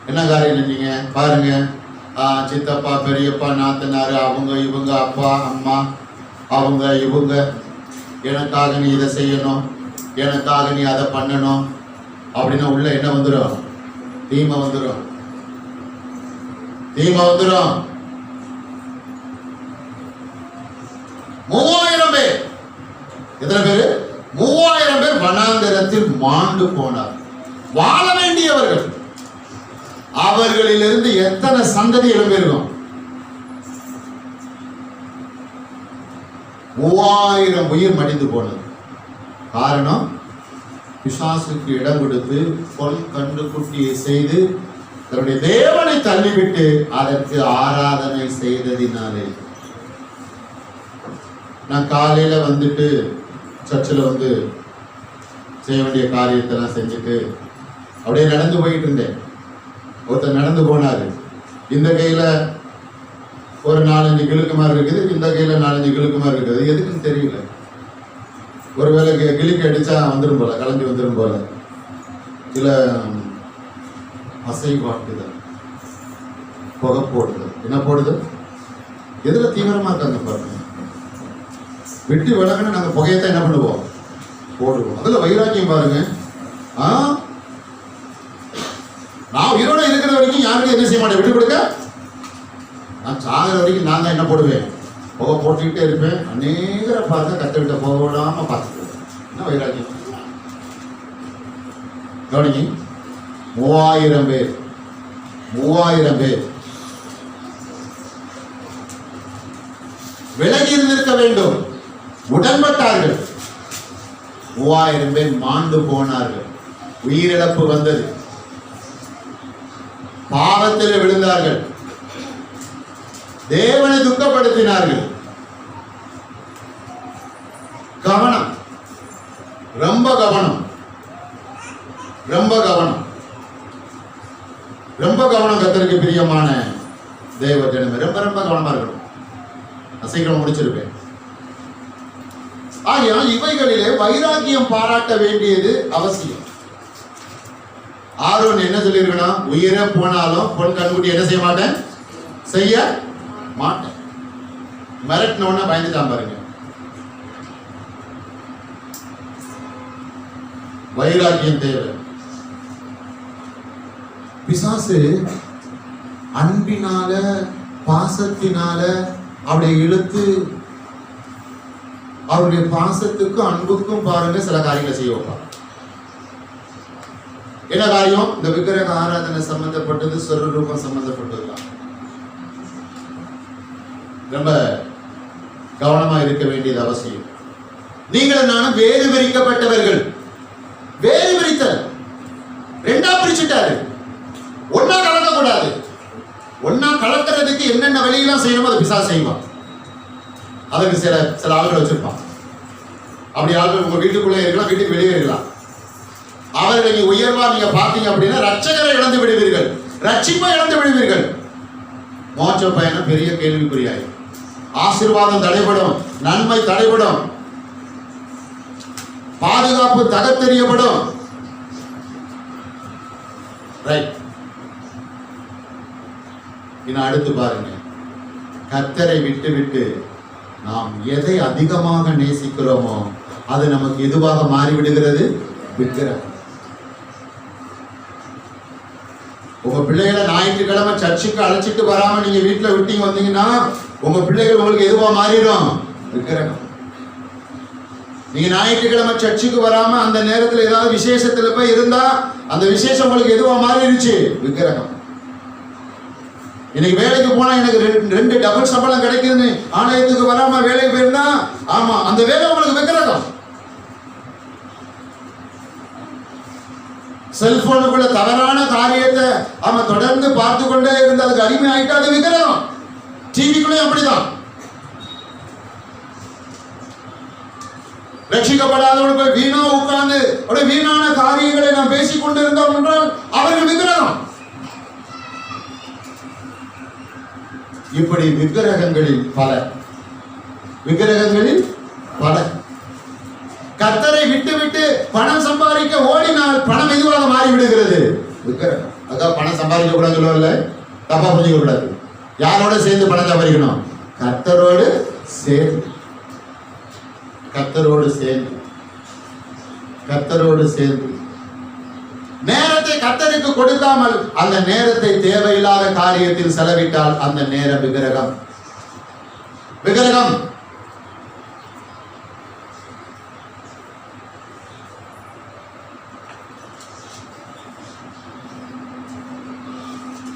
என்ன காரியம் செஞ்சீங்க பாருங்க. சித்தப்பா, பெரியப்பா, நாத்தனாரு, அவங்க இவங்க, அப்பா அம்மா, அவங்க இவங்க, எனக்காக நீ இதை செய்யணும், எனக்காக நீ அதை பண்ணணும் அப்படின்னா உள்ள என்ன வந்துடும்? தீமை வந்துடும், தீமை வந்துடும். 3000 பேர். எத்தனை பேரு? 3000 பேர் வனாந்தரத்தில் மாண்டு போனார். வாழ வேண்டியவர்கள். அவர்களிலிருந்து எத்தனை சந்ததி எழும்பியிருக்கும்? 3000 உயிர் மடிந்து போனது. காரணம், பிசாசுக்கு இடம் கொடுத்து பொன் கண்டுக்குட்டியை செய்து தன்னுடைய தேவனை தள்ளிவிட்டு அதற்கு ஆராதனை செய்ததினாலே. நான் காலையில வந்துட்டு சர்ச்சில் வந்து செய்ய வேண்டிய காரியத்தெல்லாம் செஞ்சுட்டு அப்படியே நடந்து போயிட்டு இருந்தேன். ஒருத்தர் நடந்து போனாரு. இந்த கையில ஒரு 4-5 கிழக்கு மாதிரி இருக்குது, இந்த கையில 4-5 கிழக்கு மாதிரி இருக்குது. எதுக்குன்னு தெரியல. ஒருவேளை கிளிக்கு அடிச்சா வந்துடும் போல, கலந்து வந்துடும் போல. இல்ல அசை வாட்டுதல், புகை போடுதல், என்ன போடுது, எதுல தீவிரமா இருக்காங்க பாருங்க. விட்டு விலகுன்னு நாங்க புகையத்தான் என்ன பண்ணுவோம், போடுவோம். அதுல வைராக்கியம் பாருங்க. நான் உயிரோட இருக்கிற வரைக்கும் யாருக்கும் என்ன செய்ய மாட்டேன், விட்டு கொடுக்க. நான் சாகிற வரைக்கும் நான் தான் என்ன போடுவேன், புகை போட்டுக்கிட்டே இருப்பேன். அநேகரை பார்த்து கற்றுக்கிட்ட போக விடாம பார்த்துக்குவேன். என்ன வைராக்கியம் கவனிங்க. 3000 பேர் விலகி இருந்திருக்க வேண்டும், உடன்பட்டார்கள். 3000 பேர் மாண்டு போனார்கள், உயிரிழப்பு வந்தது, பாவத்தில் விழுந்தார்கள், தேவனை துக்கப்படுத்தினார்கள். கவனம், ரொம்ப கவனம், ரொம்ப கவனம், ரொம்ப கவனம். கர்த்தருக்கு பிரியமான தேவ ஜனமே, ரொம்ப ரொம்ப கவனமா இருக்கணும். சீக்கிரம் முடிச்சிருப்பேன். ஆகையால் இவைகளிலே வைராக்கியம் பாராட்ட வேண்டியது அவசியம். ஆரோன் என்ன சொல்லியிருக்கணும், உயிரே போனாலும் பொன் கண்குட்டி என்ன செய்ய மாட்டேன், செய்ய மாட்டேன். மிரட்டினோன்னா பயந்துட்டான் பாருங்க. வைராக்கியம் தேவை. பிசாசு அன்பினால பாசத்தினால அவருடைய இழுத்து அவருடைய பாசத்துக்கும் அன்புக்கும் பாருங்க சில காரியங்களை செய்ய வைப்பாங்க. என்ன காரியம், இந்த விக்கிரக ஆராதனை சம்பந்தப்பட்டது, சொரூபம் சம்பந்தப்பட்டதுதான். ரொம்ப கவனமா இருக்க வேண்டியது அவசியம். நீங்கள் நானும் வேறு பிரிக்கப்பட்டவர்கள். வேறு பிரித்தல், ரெண்டா பிரிச்சுட்டாரு. ஒன்னா கலக்க கூடாது. ஒன்னா கலக்கிறதுக்கு என்னென்ன வழியெல்லாம் செய்யணுமோ அதை பிசாசு செய்வான். அதுக்கு சில ஆளுகள் வச்சிருப்பான். அப்படி ஆளுகள் உங்க வீட்டுக்குள்ளே இருக்கலாம், வீட்டுக்கு வெளியே இருக்கலாம். அவர்களை நீங்க உயர்வா நீங்க பார்த்தீங்க அப்படின்னா ரட்சகரை இழந்து விடுவீர்கள், ரட்சிப்பை இழந்து விடுவீர்கள். மோட்ச பயணம் பெரிய கேள்விக்குறியாய். ஆசீர்வாதம் தடைபடும், நன்மை தடைபடும், பாதுகாப்பு தகத்தெறியப்படும். ரைட். இன்னும் அடுத்து பாருங்க, கர்த்தரை விட்டு விட்டு நாம் எதை அதிகமாக நேசிக்கிறோமோ அது நமக்கு எதுவாக மாறிவிடுகிறது, விக்கிரகம். உங்க பிள்ளைகளை ஞாயிற்றுக்கிழமை சர்ச்சுக்கு அழைச்சிட்டு வராம நீங்க வீட்டுல விட்டீங்க வந்தீங்கன்னா உங்க பிள்ளைகள் உங்களுக்கு எதுவா மாறிடும், விக்கிரகம். நீங்க ஞாயிற்றுக்கிழமை சர்ச்சுக்கு வராம அந்த நேரத்துல ஏதாவது விசேஷத்துல போய் இருந்தா அந்த விசேஷம் உங்களுக்கு எதுவா மாறிடுச்சு, விக்கிரகம். இன்னைக்கு வேலைக்கு போனா எனக்கு 2 டபுள் சம்பளம் கிடைக்குதுன்னு ஆலயத்துக்கு வராம வேலைக்கு போயிருந்தா, ஆமா அந்த வேலை உங்களுக்கு விக்கிரகம். செல்போனுக்குள்ள தவறான காரியத்தை அவன் தொடர்ந்து பார்த்து கொண்டே இருந்து அதுக்கு அடிமை ஆயிட்டா அது விக்கிரகம். டிவிக்குள்ளேயும் அப்படிதான். ரட்சிக்கப்படாதவர்கள் வீணா உட்கார்ந்து வீணான காரியங்களை நாம் பேசிக் கொண்டிருந்தோம் என்றால் அவர்கள் விக்கிரகம். இப்படி விக்கிரகங்களில் பல கர்த்தரை விட்டு விட்டு பணம் சம்பாதிக்க ஓடினால் பணம் எதுவாக மாறிவிடுகிறது, விக்கிரகம். அதான் பணம் சம்பாதிக்க கூடாது சொல்லுவாங்கல்ல, தப்பா புரிஞ்சுக்க கூடாது. யாரோட சேர்ந்து பணம் சம்பாதிக்கணும், கர்த்தரோடு சேர்ந்து. கர்த்தரோடு சேர்ந்து நேரத்தை கர்த்தருக்கு கொடுக்காமல் அந்த நேரத்தை தேவையில்லாத காரியத்தில் செலவிட்டால் அந்த நேரம் விக்கிரகம்.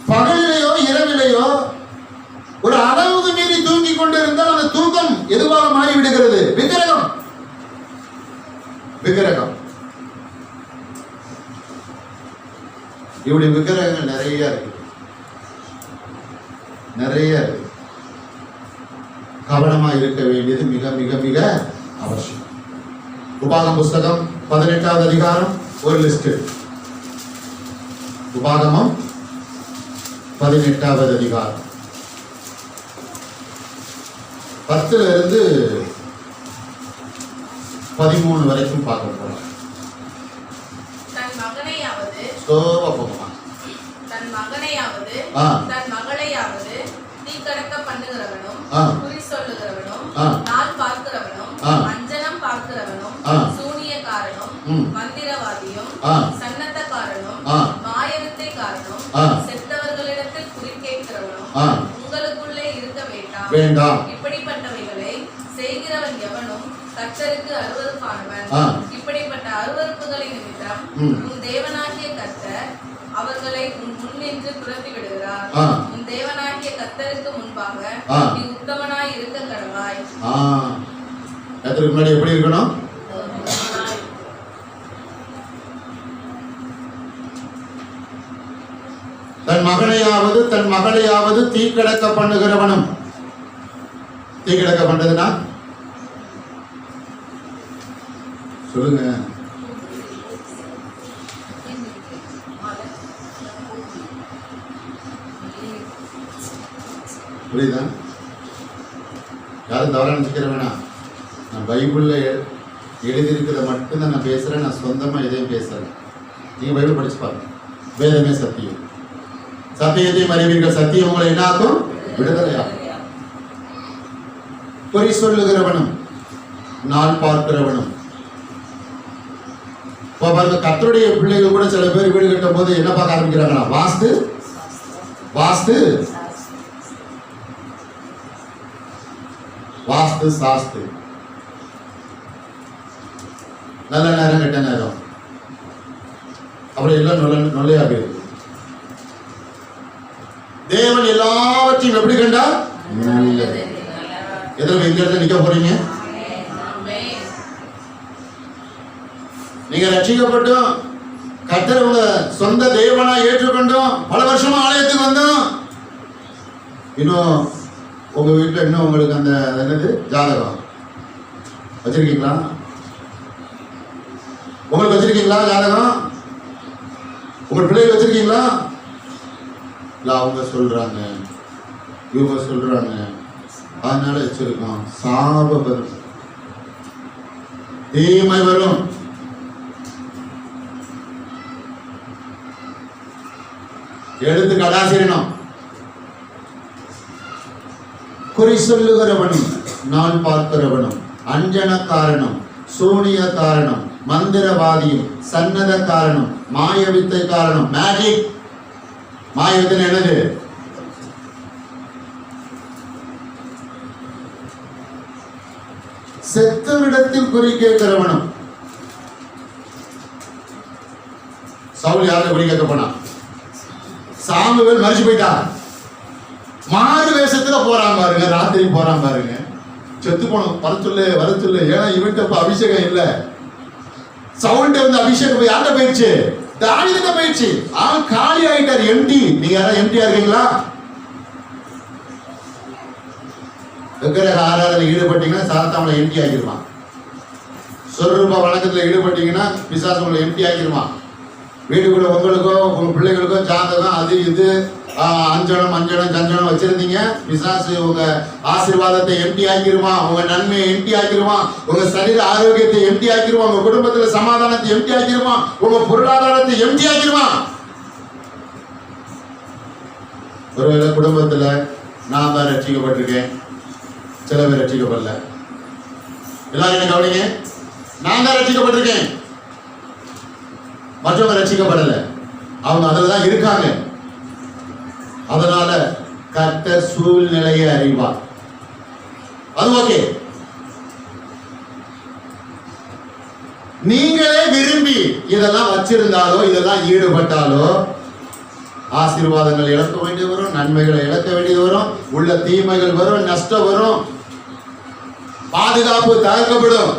பகலிலேயோ இரவிலேயோ ஒரு அளவுக்கு மீறி தூங்கிக் கொண்டிருந்தால் அந்த தூக்கம் எதுவாக மாறிவிடுகிறது, விக்கிரகம். இப்படி விக்கிரகங்கள் நிறைய இருக்கு. கவனமா இருக்க வேண்டியது மிக மிக மிக அவசியம். உபாகமம் புஸ்தகம் 18வது அதிகாரம் ஒரு லிஸ்ட். உபாகமம் 18வது அதிகாரம் 10 இருந்து 13 வரைக்கும் பார்க்க போறோம். தன் மகனையாவது ஸ்லோவா போகலாம். தன் மகனையாவது தன் மகளையாவது தீக்கடக்க பண்ணுகிறவனும் குறி சொல்லுகிறவனும் நாள் பார்க்கிறவனும் அஞ்சனம் பார்க்கிறவனும் சூனியக்காரனும் மந்திரவாதியும் சன்னத்தக்காரனும் மாயவித்தைக்காரனும் செத்தவர்களிடத்தில் குறி கேட்கிறவனும் உங்களுக்குள்ளே இருக்க வேண்டாம். இப்படிப்பட்டவைகளை செய்கிறவன் எவனும் கர்த்தருக்கு அருவருப்பானவன். இப்படிப்பட்ட அருவருப்புகளை நிமித்தம் உன் தேவனாகிய கர்த்தர் அவர்களை உன் முன்னின்று துரத்தி விடுகிறார். உன் தேவனாகிய கர்த்தருக்கு முன்பாக நீ உத்தமனாய் இருக்க கடவாய். கர்த்தருக்கு முன்னாடி எப்படி இருக்கணும்? தன் மகனையாவது தன் மகளையாவது தீக்கடக்க பண்ணுகிறவனும். தீக்கடக்க பண்றதுன்னா சொல்லுங்க. புரியுதா? யாரும் தவறா நினைக்கிற வேணாம். நான் பைபிள்ல எழுதியிருக்கிறத மட்டும்தான் நான் பேசுறேன். நான் சொந்தமா எதையும் பேசுறேன். நீங்க பைபிள் படிச்சு பாருங்க. வேதமே சத்தியம், சத்தியத்தையும் அறிவீர்கள், சத்தியம் உங்களை என்ன ஆகும்? விடுதலையாகும். பொய் சொல்லுகிறவனும் நாள் பார்க்கிறவனும். பாருங்க, கர்த்தருடைய பிள்ளைகள் கூட சில பேர் வீடு கட்டும் போது என்ன பார்க்க ஆரம்பிக்கிறாங்களா? வாஸ்து வாஸ்து வாஸ்து சாஸ்து. நல்ல நேரம் கெட்ட நேரம் அப்படி எல்லாம் நொல்லையா போயிருக்கு. தேவன் எல்லாவற்றையும் எப்படி கண்டா? எதில் எங்க இடத்துல நிக்க போறீங்க? நீங்க ரட்சிக்கப்பட்டோம், கர்த்தர் உங்க சொந்த தேவனா ஏற்றுக்கொண்டோம், பல வருஷமா ஆலயத்துக்கு வந்தோம். இன்னும் உங்க வீட்டுல இன்னும் உங்களுக்கு அந்த என்னது ஜாதகம் வச்சிருக்கீங்களா? உங்களுக்கு வச்சிருக்கீங்களா ஜாதகம்? உங்க பிள்ளைகள் வச்சிருக்கீங்களா? இல்ல அவங்க சொல்றாங்க, இவங்க சொல்றாங்க, அதனால வச்சிருக்கோம். சாபம் வரும், தீமை வரும். எடுத்து கடாசிரணும். குறி சொல்லுகிறவனும் நாள் பார்க்கிறவனும் அஞ்சனக்காரனும் சூனியக்காரனும் மந்திரவாதியும் சன்னதக்காரனும் மாயவித்தைக்காரனும். மேஜிக், மாயவித்தை என்னது? செத்தவிடத்தில் குறி கேட்கிறவனும். சவுல் யாரை குறி கேட்க போனா? சாமுவேல் மரிச்சு போயிட்டார். மாறு வேஷத்துல போறான் பாருங்க, ராத்திரி போறான் பாருங்க. செத்து போனோம், வர சொல்லு. ஏன்னா இவன்ட்ட அபிஷேகம் இல்ல. சவுல்ட்ட வந்து அபிஷேகம் யார்கிட்ட போயிடுச்சு? தாவீதுட்ட போயிடுச்சு. அவன் காலி ஆயிட்டார், எம்டி. நீங்க யாராவது எம்டியா இருக்கீங்களா? விக்கிரக ஆராதனை ஈடுபட்டீங்கன்னா சாத்தாமலை எம்டி ஆக்கிடுவான். சொரூப வணக்கத்துல ஈடுபட்டீங்கன்னா பிசாசு உங்களை எம்டி ஆக்கிடுவான். வீட்டுக்குள்ள உங்களுக்கோ உங்க பிள்ளைகளுக்கோ ஜாதகம் அது இது அஞ்சனம் சஞ்சனம் வச்சிருந்தீங்க, பிசாசு உங்க ஆசீர்வாதத்தை எம்டி ஆக்கிடுவான், உங்க நன்மையை எம்டி ஆக்கிடுவான், உங்க சரீர ஆரோக்கியத்தை எம்டி ஆக்கிடுவான், உங்க குடும்பத்துல சமாதானத்தை எம்டி ஆக்கிடுவான், உங்க பொருளாதாரத்தை எம்டி ஆக்கிடுவான். ஒருவேளை குடும்பத்துல நான் தான் ரட்சிக்கப்பட்டிருக்கேன், சில பேர் ரட்சிக்கப்படல. எல்லாரும் என்ன கவனிங்க, நான் தான் ரட்சிக்கப்பட்டிருக்கேன், மற்றவங்க ரட்சிக்கப்படல. அவங்க அதுலதான் இருக்காங்க. அதனால கர்த்தர் சூழ்நிலையை அறிவார். அது ஓகே. நீங்களே விரும்பி இதெல்லாம் வச்சிருந்தாலோ இதெல்லாம் ஈடுபட்டாலோ ஆசீர்வாதங்கள் இழக்க வேண்டியது வரும், நன்மைகளை இழக்க வேண்டியது வரும், உள்ள தீமைகள் வரும், நஷ்டம் வரும், பாதுகாப்பு தகர்க்கப்படும்.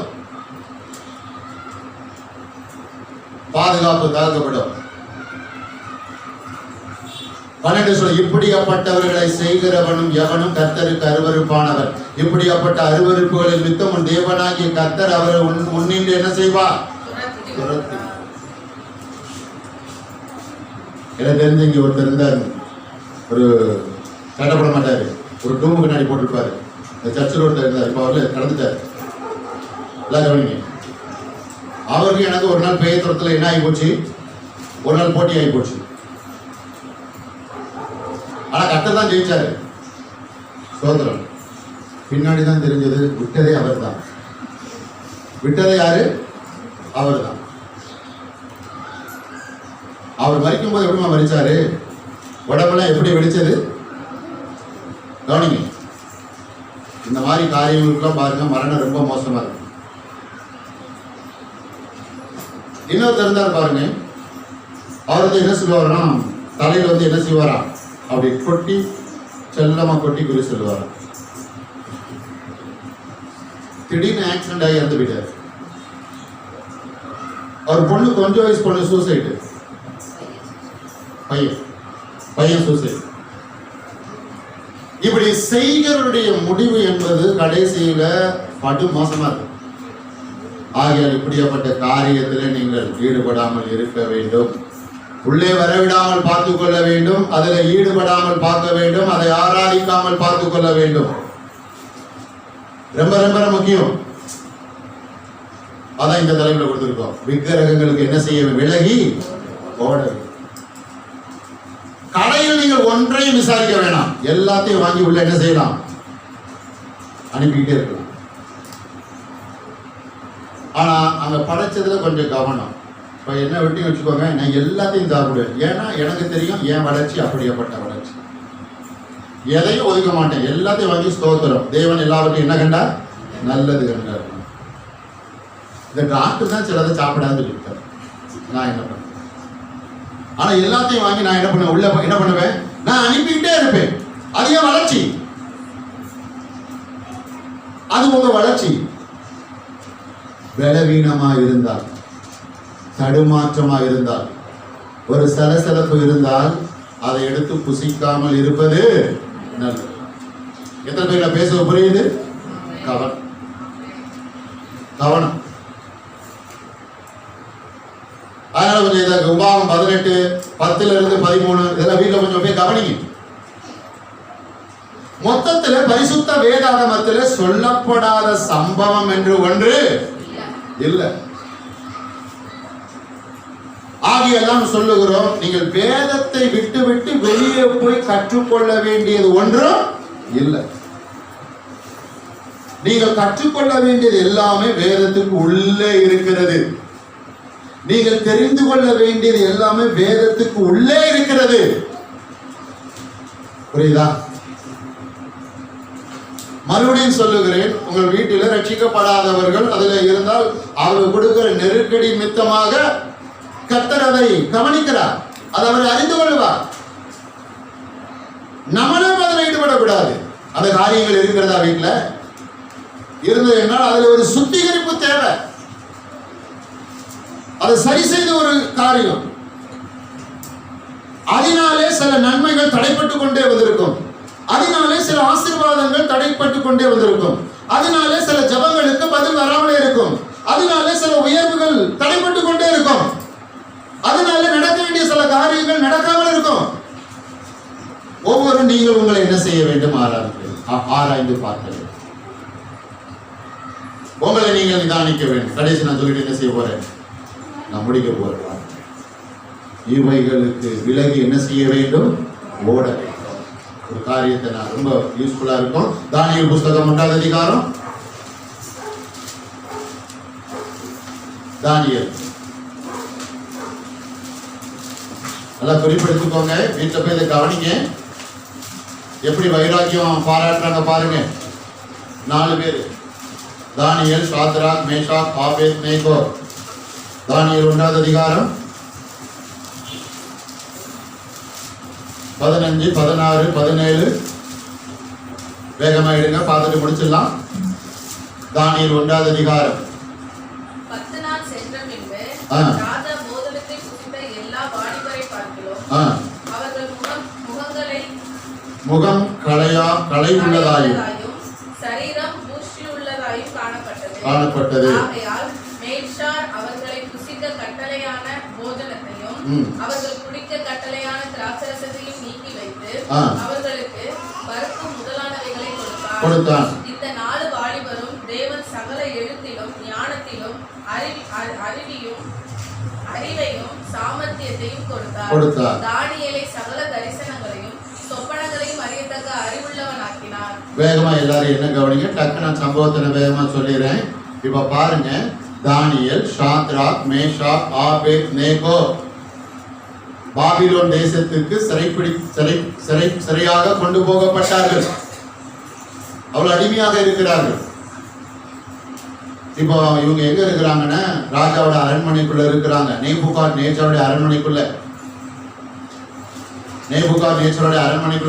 பாதுகாப்பு தகர்க்கப்படும். 12 சொல்ல, இப்படியாப்பட்டவர்களை செய்கிறவனும் எவனும் கர்த்தருக்கு அருவருப்பானவர். இப்படியாப்பட்ட அருவருப்புகளில் மித்தம் உன் தேவனாகிய கர்த்தர் அவரை முன்னின்று என்ன செய்வார்? எனக்கு தெரிஞ்சு இங்க ஒருத்தர் இருந்தாரு, ஒரு சட்டப்பட மாட்டாரு, ஒரு டூமுக்கு நாடி போட்டிருப்பாரு. இந்த சர்ச் ரோட்ல இருந்தார், இப்ப அவர்ல கடந்துட்டார். எல்லாம் கவனிங்க. அவருக்கு எனக்கு ஒரு நாள் பேயத்துறத்துல என்ன ஆகி போச்சு, ஒரு நாள் போட்டி ஆகி போச்சு. ஆனா கர்த்தர் தான் ஜெயிச்சாரு. சோதரம். பின்னாடிதான் தெரிஞ்சது விட்டதே அவர் தான். விட்டதே யாரு? அவர் தான். அவர் மரிக்கும் போது எப்படிமா மரிச்சாரு? உடம்பெல்லாம் எப்படி வெடிச்சது? கவனிங்க. இந்த மாதிரி காரியங்களுக்கெல்லாம் பாருங்க, மரணம் ரொம்ப மோசமா இருக்கு. இன்னொருத்தர் இருந்தார் பாருங்க, அவர் வந்து என்ன சொல்லுவாருன்னா, தலையில வந்து என்ன செய்வாரா, அப்படி கொட்டி செல்லமா கொட்டி குறி சொல்லுவாராம். திடீர்னு ஆக்சிடென்ட் ஆகி இறந்து போயிட்டாரு. அவர் பொண்ணு, கொஞ்சம் வயசு பொண்ணு, சூசைடு. பையன் சூசைடு. இப்படி செய்கிறவருடைய முடிவு என்பது கடைசியில படு மோசமா இருக்கு. ஆகையால் இப்படியாப்பட்ட காரியத்தில் நீங்கள் ஈடுபடாமல் இருக்க வேண்டும். உள்ளே வரவிடாமல் பார்த்துக் கொள்ள வேண்டும். அதில் ஈடுபடாமல் பார்க்க வேண்டும். அதை ஆராதிக்காமல் பார்த்துக் கொள்ள வேண்டும். ரொம்ப ரொம்ப முக்கியம். அதான் இந்த தலைப்புல கொடுத்திருக்கோம். விக்கிரகங்களுக்கு என்ன செய்ய, விலகி ஓட. கடையில் நீங்கள் ஒன்றையும் விசாரிக்க வேணாம், எல்லாத்தையும் வாங்கி உள்ள என்ன செய்யலாம், அனுப்பிக்கிட்டே இருக்கலாம். ஆனா அங்க படைச்சதுல கொஞ்சம் கவனம். இப்ப என்ன விட்டு வச்சுக்கோங்க, நான் எல்லாத்தையும் சாப்பிடுவேன். ஏன்னா எனக்கு தெரியும் என் வளர்ச்சி அப்படியேப்பட்ட வளர்ச்சி. எதையும் ஒதுக்க மாட்டேன், எல்லாத்தையும் வாங்கி ஸ்தோத்திரம். தேவன் எல்லாவற்றையும் என்ன கண்டா, நல்லது கண்டார். இந்த டாக்டர் தான் சிலதை சாப்பிடாது சொல்லிட்டார். நான் என்ன பண்ணேன்? ஆனா எல்லாத்தையும் வாங்கி நான் என்ன பண்ணுவேன், உள்ள என்ன பண்ணுவேன், நான் அனுப்பிக்கிட்டே இருப்பேன். அது என் வளர்ச்சி, அது உங்க வளர்ச்சி. பலவீனமா இருந்தால், தடுமாற்றமா இருந்தால், ஒரு சலசலப்பு இருந்தால் அதை எடுத்து புசிக்காமல் இருப்பது நல்லது. எத்தனை பேர்ல பேச புரியுது? கவனம், கவனம். அதனால கொஞ்சம் இதை உபாகம் 18, 10-13 இதெல்லாம் வீட்டில் கொஞ்சம் போய் கவனிங்க. மொத்தத்துல பரிசுத்த வேதாகமத்தில் சொல்லப்படாத சம்பவம் என்று ஒன்று இல்லை. ஆகியெல்லாம் சொல்லுகிறோம். நீங்கள் வேதத்தை விட்டு விட்டு வெளியே போய் கற்றுக்கொள்ள வேண்டியது ஒன்றும் இல்லை. நீங்கள் கற்றுக்கொள்ள வேண்டியது எல்லாமே வேதத்துக்கு உள்ளே இருக்கிறது. நீங்கள் தெரிந்து கொள்ள வேண்டியது எல்லாமே வேதத்துக்கு உள்ளே இருக்கிறது. புரியுதா? மறுபடியும் சொல்லுகிறேன், உங்கள் வீட்டில் ரட்சிக்கப்படாதவர்கள் அதில் இருந்தால் அவர் கொடுக்கிற நெருக்கடி மித்தமாக கர்த்தர் அதை கவனிக்கிறார். அதை அவர் அறிந்து கொள்வார். நம்மளும் அதில் ஈடுபடக்கூடாது. அந்த காரியங்கள் இருக்கிறதா வீட்டில் இருந்தது என்றால் அதில் ஒரு சுத்திகரிப்பு தேவை. அதை சரி செய்த ஒரு காரியம். அதனாலே சில நன்மைகள் தடைப்பட்டு கொண்டே வந்திருக்கும். அதனாலே சில ஆசீர்வாதங்கள் தடைப்பட்டு கொண்டே வந்திருக்கும். அதனாலே சில ஜபங்களுக்கு பதில் வராமலே இருக்கும். அதனாலே சில உயர்வுகள் தடைப்பட்டு கொண்டே இருக்கும். அதனால நடக்க வேண்டிய சில காரியங்கள் நடக்காமல் இருக்கும். ஒவ்வொரு நீங்கள் உங்களை என்ன செய்ய வேண்டும், ஆராய்ந்து பார்க்க வேண்டும். உங்களை நீங்கள் நிதானிக்க வேண்டும். கடைசி நான் சொல்லிட்டு என்ன செய்ய போறேன், நான் முடிக்க போறேன். இவைகளுக்கு விலகி என்ன செய்ய வேண்டும், ஓட வேண்டும். ஒரு காரியத்தை நான் ரொம்ப யூஸ்ஃபுல்லா இருக்கும். தானியேல் புஸ்தகம் 1ஆம் அதிகாரம். தானியேல் நல்லா குறிப்பிடுத்துக்கோங்க. வீட்டில் போய் இதை கவனிங்க. எப்படி வைராக்கியம் பாராட்டுறாங்க பாருங்க. 4 பேர், தானியேல், சாத்ராக், மேஷாக், ஆபேத்நேகோ. தானியேல் 1ஆம் அதிகாரம் 15, 16, 17 வேகமா எடுங்க, பார்த்துட்டு முடிச்சிடலாம். தானியேல் 1ஆம் அதிகாரம். 10 நாள் சென்ற பின்பு ராஜா போதனத்தை புசித்த எல்லா வாலிபரை பார்க்கிறோம். அவர்கள் முகம் களை உள்ளதாயும் சரீரம் பூஷி உள்ளதாயும் காணப்பட்டது. ஆகையால் மேல்ஷார் அவர்களை புசிக்க கட்டளையான போஜனத்தையும் அவர்கள் குடிக்க கட்டளையான திராட்சரசத்தையும் நீக்கி வைத்து அவர்களுக்கு பருப்பு முதலானவைகளை கொடுத்தான். இந்த அறிவையும் சாமர்த்தியத்தையும் கொடுத்தார். தானியேலை சகல தரிசனங்களையும் சொப்பனங்களையும் அறியத்தக்க அறிவுள்ளவனாக்கினார். வேகமா எல்லாரும் என்ன கவனிங்க, டக்கு நான் சம்பவத்தை வேகமா சொல்லிடுறேன். இப்ப பாருங்க, தானியேல், ஷாத்ராக், மேஷாக், ஆபேத்நேகோ பாபிலோன் தேசத்துக்கு சிறையாக கொண்டு போகப்பட்டார்கள். அவள் அடிமையாக இருக்கிறார்கள். இப்போ இவங்க எங்க இருக்கிறாங்கன்னா ராஜாவோட அரண்மனைக்குள்ள இருக்கிறாங்க. நேபுகாத்நேச்சாருடைய அரண்மனைக்குள்ள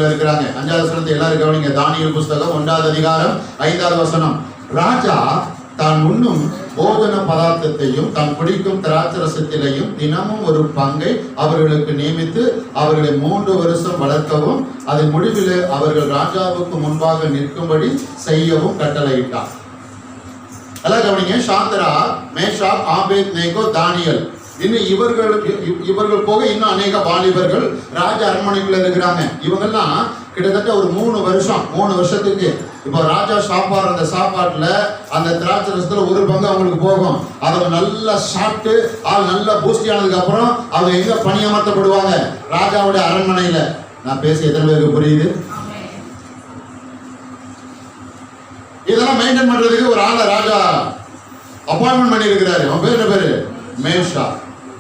இருக்கிறாங்க. 5வது வசனத்தை எல்லாரும் கவனிங்க. தானியேல் புஸ்தகம் 1வது அதிகாரம் 5வது வசனம். ராஜா தான் உண்ணும் போஜன பதார்த்தத்தையும் தான் குடிக்கும் திராட்சரசத்திலையும் தினமும் ஒரு பங்கை அவர்களுக்கு நியமித்து அவர்களை 3 வருஷம் வளர்க்கவும் அதன் முடிவில் அவர்கள் ராஜாவுக்கு முன்பாக நிற்கும்படி செய்யவும் கட்டளையிட்டார். எல்லாம் கவனிங்க. ஷாத்ரா, மேஷாக், ஆபேத்நேகோ, தானியேல், இன்னும் இவர்கள் போக இன்னும் அநேக வாலிபர்கள் ராஜ அரண்மனைக்குள்ள இருக்கிறாங்க. இவங்கெல்லாம் கிட்டத்தட்ட ஒரு 3 வருஷத்துக்கு இப்போ ராஜா சாப்பாடு, அந்த சாப்பாட்டுல அந்த திராட்சை ரசத்துல ஒரு பங்கு அவங்களுக்கு போகும். அவங்க நல்லா சாப்பிட்டு ஆள் நல்லா பூஸ்டி ஆனதுக்கு அப்புறம் அவங்க எங்க பணியமர்த்தப்படுவாங்க? ராஜாவுடைய அரண்மனையில. நான் பேசி எத்தனை பேருக்கு புரியுது? இதெல்லாம் மெயின்டைன் பண்றதுக்கு ஒரு ஆளை ராஜா அப்பாயின்மெண்ட் பண்ணி இருக்கிறாரு. அவன் பேர் என்ன பேரு? மேஷா.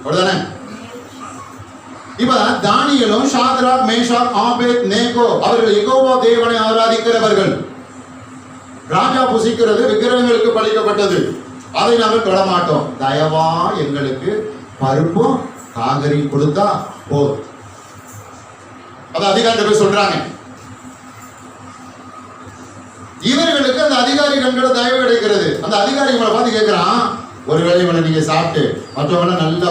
அப்படிதானே? இப்ப தானியேலும், ஷாத்ராக், மேஷாக், ஆபேத்நேகோ அவர்கள் யெகோவா தேவனை ஆராதிக்கிறவர்கள். ராஜா புசிக்கிறது விக்கிரகங்களுக்கு பலிக்கப்பட்டது, அதை நாங்கள் தொடமாட்டோம். தயவா எங்களுக்கு பருப்பும் காங்கரி கொடுத்தா போதும். அது அதிகாரிட்ட போய் சொல்றாங்க. இவர்களுக்கு அந்த அதிகாரி கண்களை தயவு கிடைக்கிறது. அந்த அதிகாரி இவங்களை பார்த்து கேட்கிறான், ஒருவேளை இவனை நீங்க சாப்பிட்டு மற்றவங்க நல்ல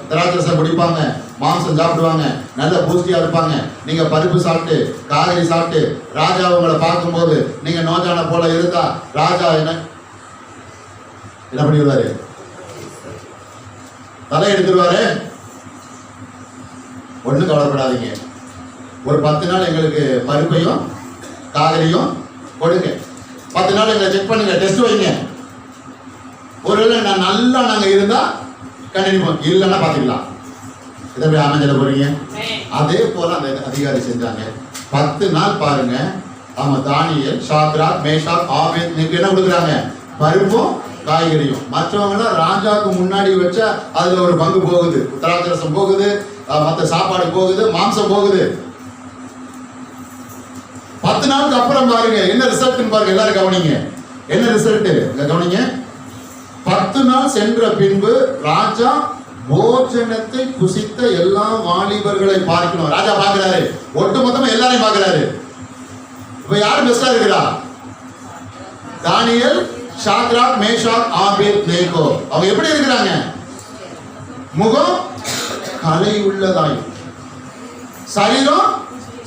திராட்சரசம் குடிப்பாங்க, மாംസം சாப்பிடுவாங்க, நல்ல பூஸ்டியா இருப்பாங்க, நீங்க பருப்பு சாப்பிட்டு காய்கறி சாப்பிட்டு ராஜா உங்களை பார்க்கும்போது நீங்க நோஜான போல இருந்தா ராஜா என்ன பண்ணிடுவாரு? தலை எடுத்துருவாரு. ஒண்ணும் கவலைப்படாதீங்க, ஒரு 10 நாள் எங்களுக்கு பருப்பையும் காய்கறியும் கொடுங்க, 10 நாள் எங்களை செக் பண்ணுங்க, டெஸ்ட் வைங்க. ஒருவேளை நாங்க இருந்தா கண்டிப்பா, இல்லைன்னா பாத்துக்கலாம். இதை போய் அமைஞ்சல போறீங்க. அதே போல அந்த அதிகாரி செஞ்சாங்க. 10 நாள் பாருங்க. அவங்க தானியேல், ஷாத்ராக், மேஷாக், ஆபேத்நேகோ என்ன கொடுக்குறாங்க? பருப்பும் காய்கறியும். மற்றவங்க ராஜாவுக்கு முன்னாடி வச்சா அதுல ஒரு பங்கு போகுது, திராட்சரசம் போகுது, மற்ற சாப்பாடு போகுது, மாംസം போகுது. 10 நாளுக்கு அப்புறம் பாருங்க என்ன ரிசல்ட் பாருங்க. எல்லாரும் கவனிங்க, என்ன ரிசல்ட் கவனிங்க. 10 நாள் சென்ற பின்பு ராஜா போஜனத்தை புசித்த எல்லா வாலிபர்களை பார்க்கணும். ராஜா பார்க்கிறாரு, ஒட்டு மொத்தமா எல்லாரையும் பார்க்கிறாரு. இப்ப யாரு பெஸ்டா இருக்கிறா? தானியேல், ஷாத்ராக், மேஷாக், ஆபேத்நேகோ. அவங்க எப்படி இருக்கிறாங்க? முகம் கலை உள்ளதாயும் சரீரம்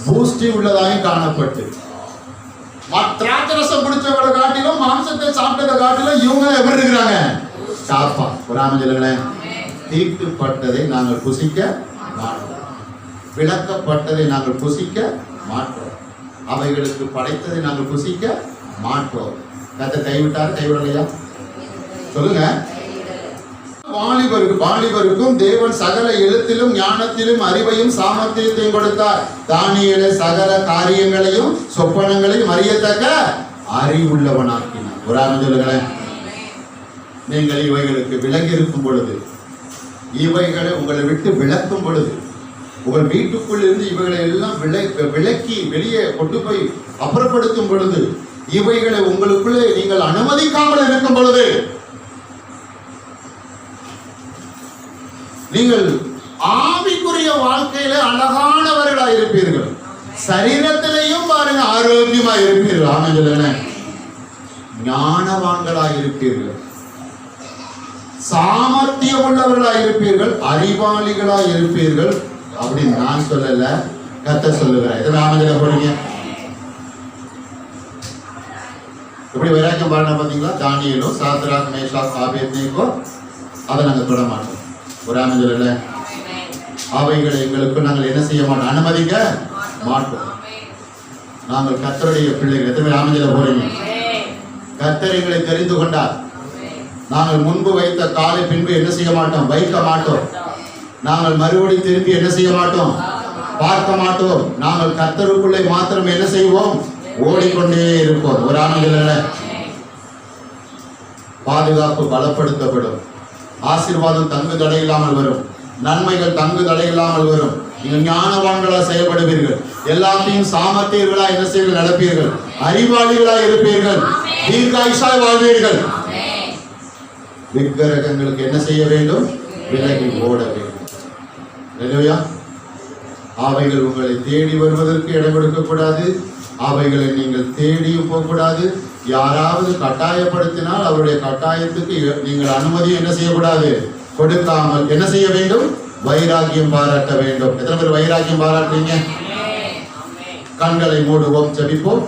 பூஸ்டி உள்ளதாயும் காணப்பட்டு, திராட்சரசம் பிடிச்சவங்களை காட்டிலும் மாம்சத்தை சாப்பிட்டதை காட்டிலும் இவங்க எப்படி இருக்கிறாங்க? சாப்பா. ஒரு ஆமஞ்சல்களேன், தீட்டுப்பட்டதை நாங்கள் புசிக்க மாட்டோம், விளக்கப்பட்டதை நாங்கள் புசிக்க மாட்டோம், அவைகளுக்கு படைத்ததை நாங்கள் புசிக்க மாட்டோம். கர்த்தர் கைவிடலையா? சொல்லுங்க. வாலிபருக்கும் தேவன் சகல எழுத்திலும் ஞானத்திலும் அறிவையும் சாமர்த்தியத்தையும் கொடுத்தார். தானியேலை சகல காரியங்களையும் சொப்பனங்களையும் அறியத்தக்க அறிவுள்ளவனாக்கினார். ஒரு ஆமென் சொல்லுங்களேன். நீங்கள் இவைகளுக்கு விலகி இருக்கும் பொழுது, இவைகளை உங்களை விட்டு விலக்கும் பொழுது, உங்கள் வீட்டுக்குள் இருந்து இவைகளை எல்லாம் விலக்கி வெளியே கொண்டு போய் அப்புறப்படுத்தும் பொழுது, இவைகளை உங்களுக்குள்ளே நீங்கள் அனுமதிக்காமல் இருக்கும் பொழுது, நீங்கள் ஆவிக்குரிய வாழ்க்கையில அழகானவர்களாக இருப்பீர்கள், சரீரத்திலையும் பாருங்க ஆரோக்கியமாக இருப்பீர்கள். ஆமென் சொல்லுங்க. ஞானவான்களாக இருப்பீர்கள், சாமர்த்தியம் உள்ளவர்களாக இருப்பீர்கள், அறிவாளிகளாக இருப்பீர்கள். அப்படின்னு நான் சொல்லல, கர்த்தர் சொல்லுகிறார். இதை ஆமென் சொல்ல போறீங்க. எப்படி வைராக்கியம் பாருங்க பாத்தீங்களா? தானியேலும், சாத்ராக், மேஷாக், ஆபேத்நேகோ அதை நாங்கள் தொட மாட்டோம். ஒரு ஆமென் சொல்லல. அவைகளை எங்களுக்கு நாங்கள் என்ன செய்ய மாட்டோம், அனுமதிக்க மாட்டோம். நாங்கள் கர்த்தருடைய பிள்ளைகள். எத்தனை ஆமென் சொல்ல போறீங்க? கர்த்தர் எங்களை தெரிந்து கொண்டார். நாங்கள் முன்பு வைத்த காலை பின்பு என்ன செய்ய மாட்டோம்? வைக்க மாட்டோம். நாங்கள் மறுபடி திரும்பி என்ன செய்ய மாட்டோம்? பார்க்க மாட்டோம். நாங்கள் கர்த்தருக்குள்ளே மாத்திரம் என்ன செய்வோம்? ஓடிக்கொண்டே இருப்போம். ஒரு ஆனந்தில் பாதுகாப்பு பலப்படுத்தப்படும். ஆசீர்வாதம் தங்கு தடை இல்லாமல் வரும். நன்மைகள் தங்கு தடை இல்லாமல் வரும். நீங்கள் ஞானவான்களா செயல்படுவீர்கள். எல்லாத்தையும் சாமர்த்தியர்களா என்ன செய்வீர்கள்? நடப்பீர்கள். அறிவாளிகளா இருப்பீர்கள். தீர்க்காயுசாய் வாழ்வீர்கள். விக்கிரகங்களுக்கு என்ன செய்ய வேண்டும்? விலகி ஓட வேண்டும். இல்லையா? அவைகள் உங்களை தேடி வருவதற்கு இடம் கொடுக்கக்கூடாது. அவைகளை நீங்கள் தேடியும் போகக்கூடாது. யாராவது கட்டாயப்படுத்தினால் அவருடைய கட்டாயத்துக்கு நீங்கள் அனுமதி என்ன செய்யக்கூடாது? கொடுக்காமல் என்ன செய்ய வேண்டும்? வைராக்கியம் பாராட்ட வேண்டும். எத்தனை பேர் வைராக்கியம் பாராட்டுறீங்க? கண்களை மூடுவோம், ஜெபிப்போம்.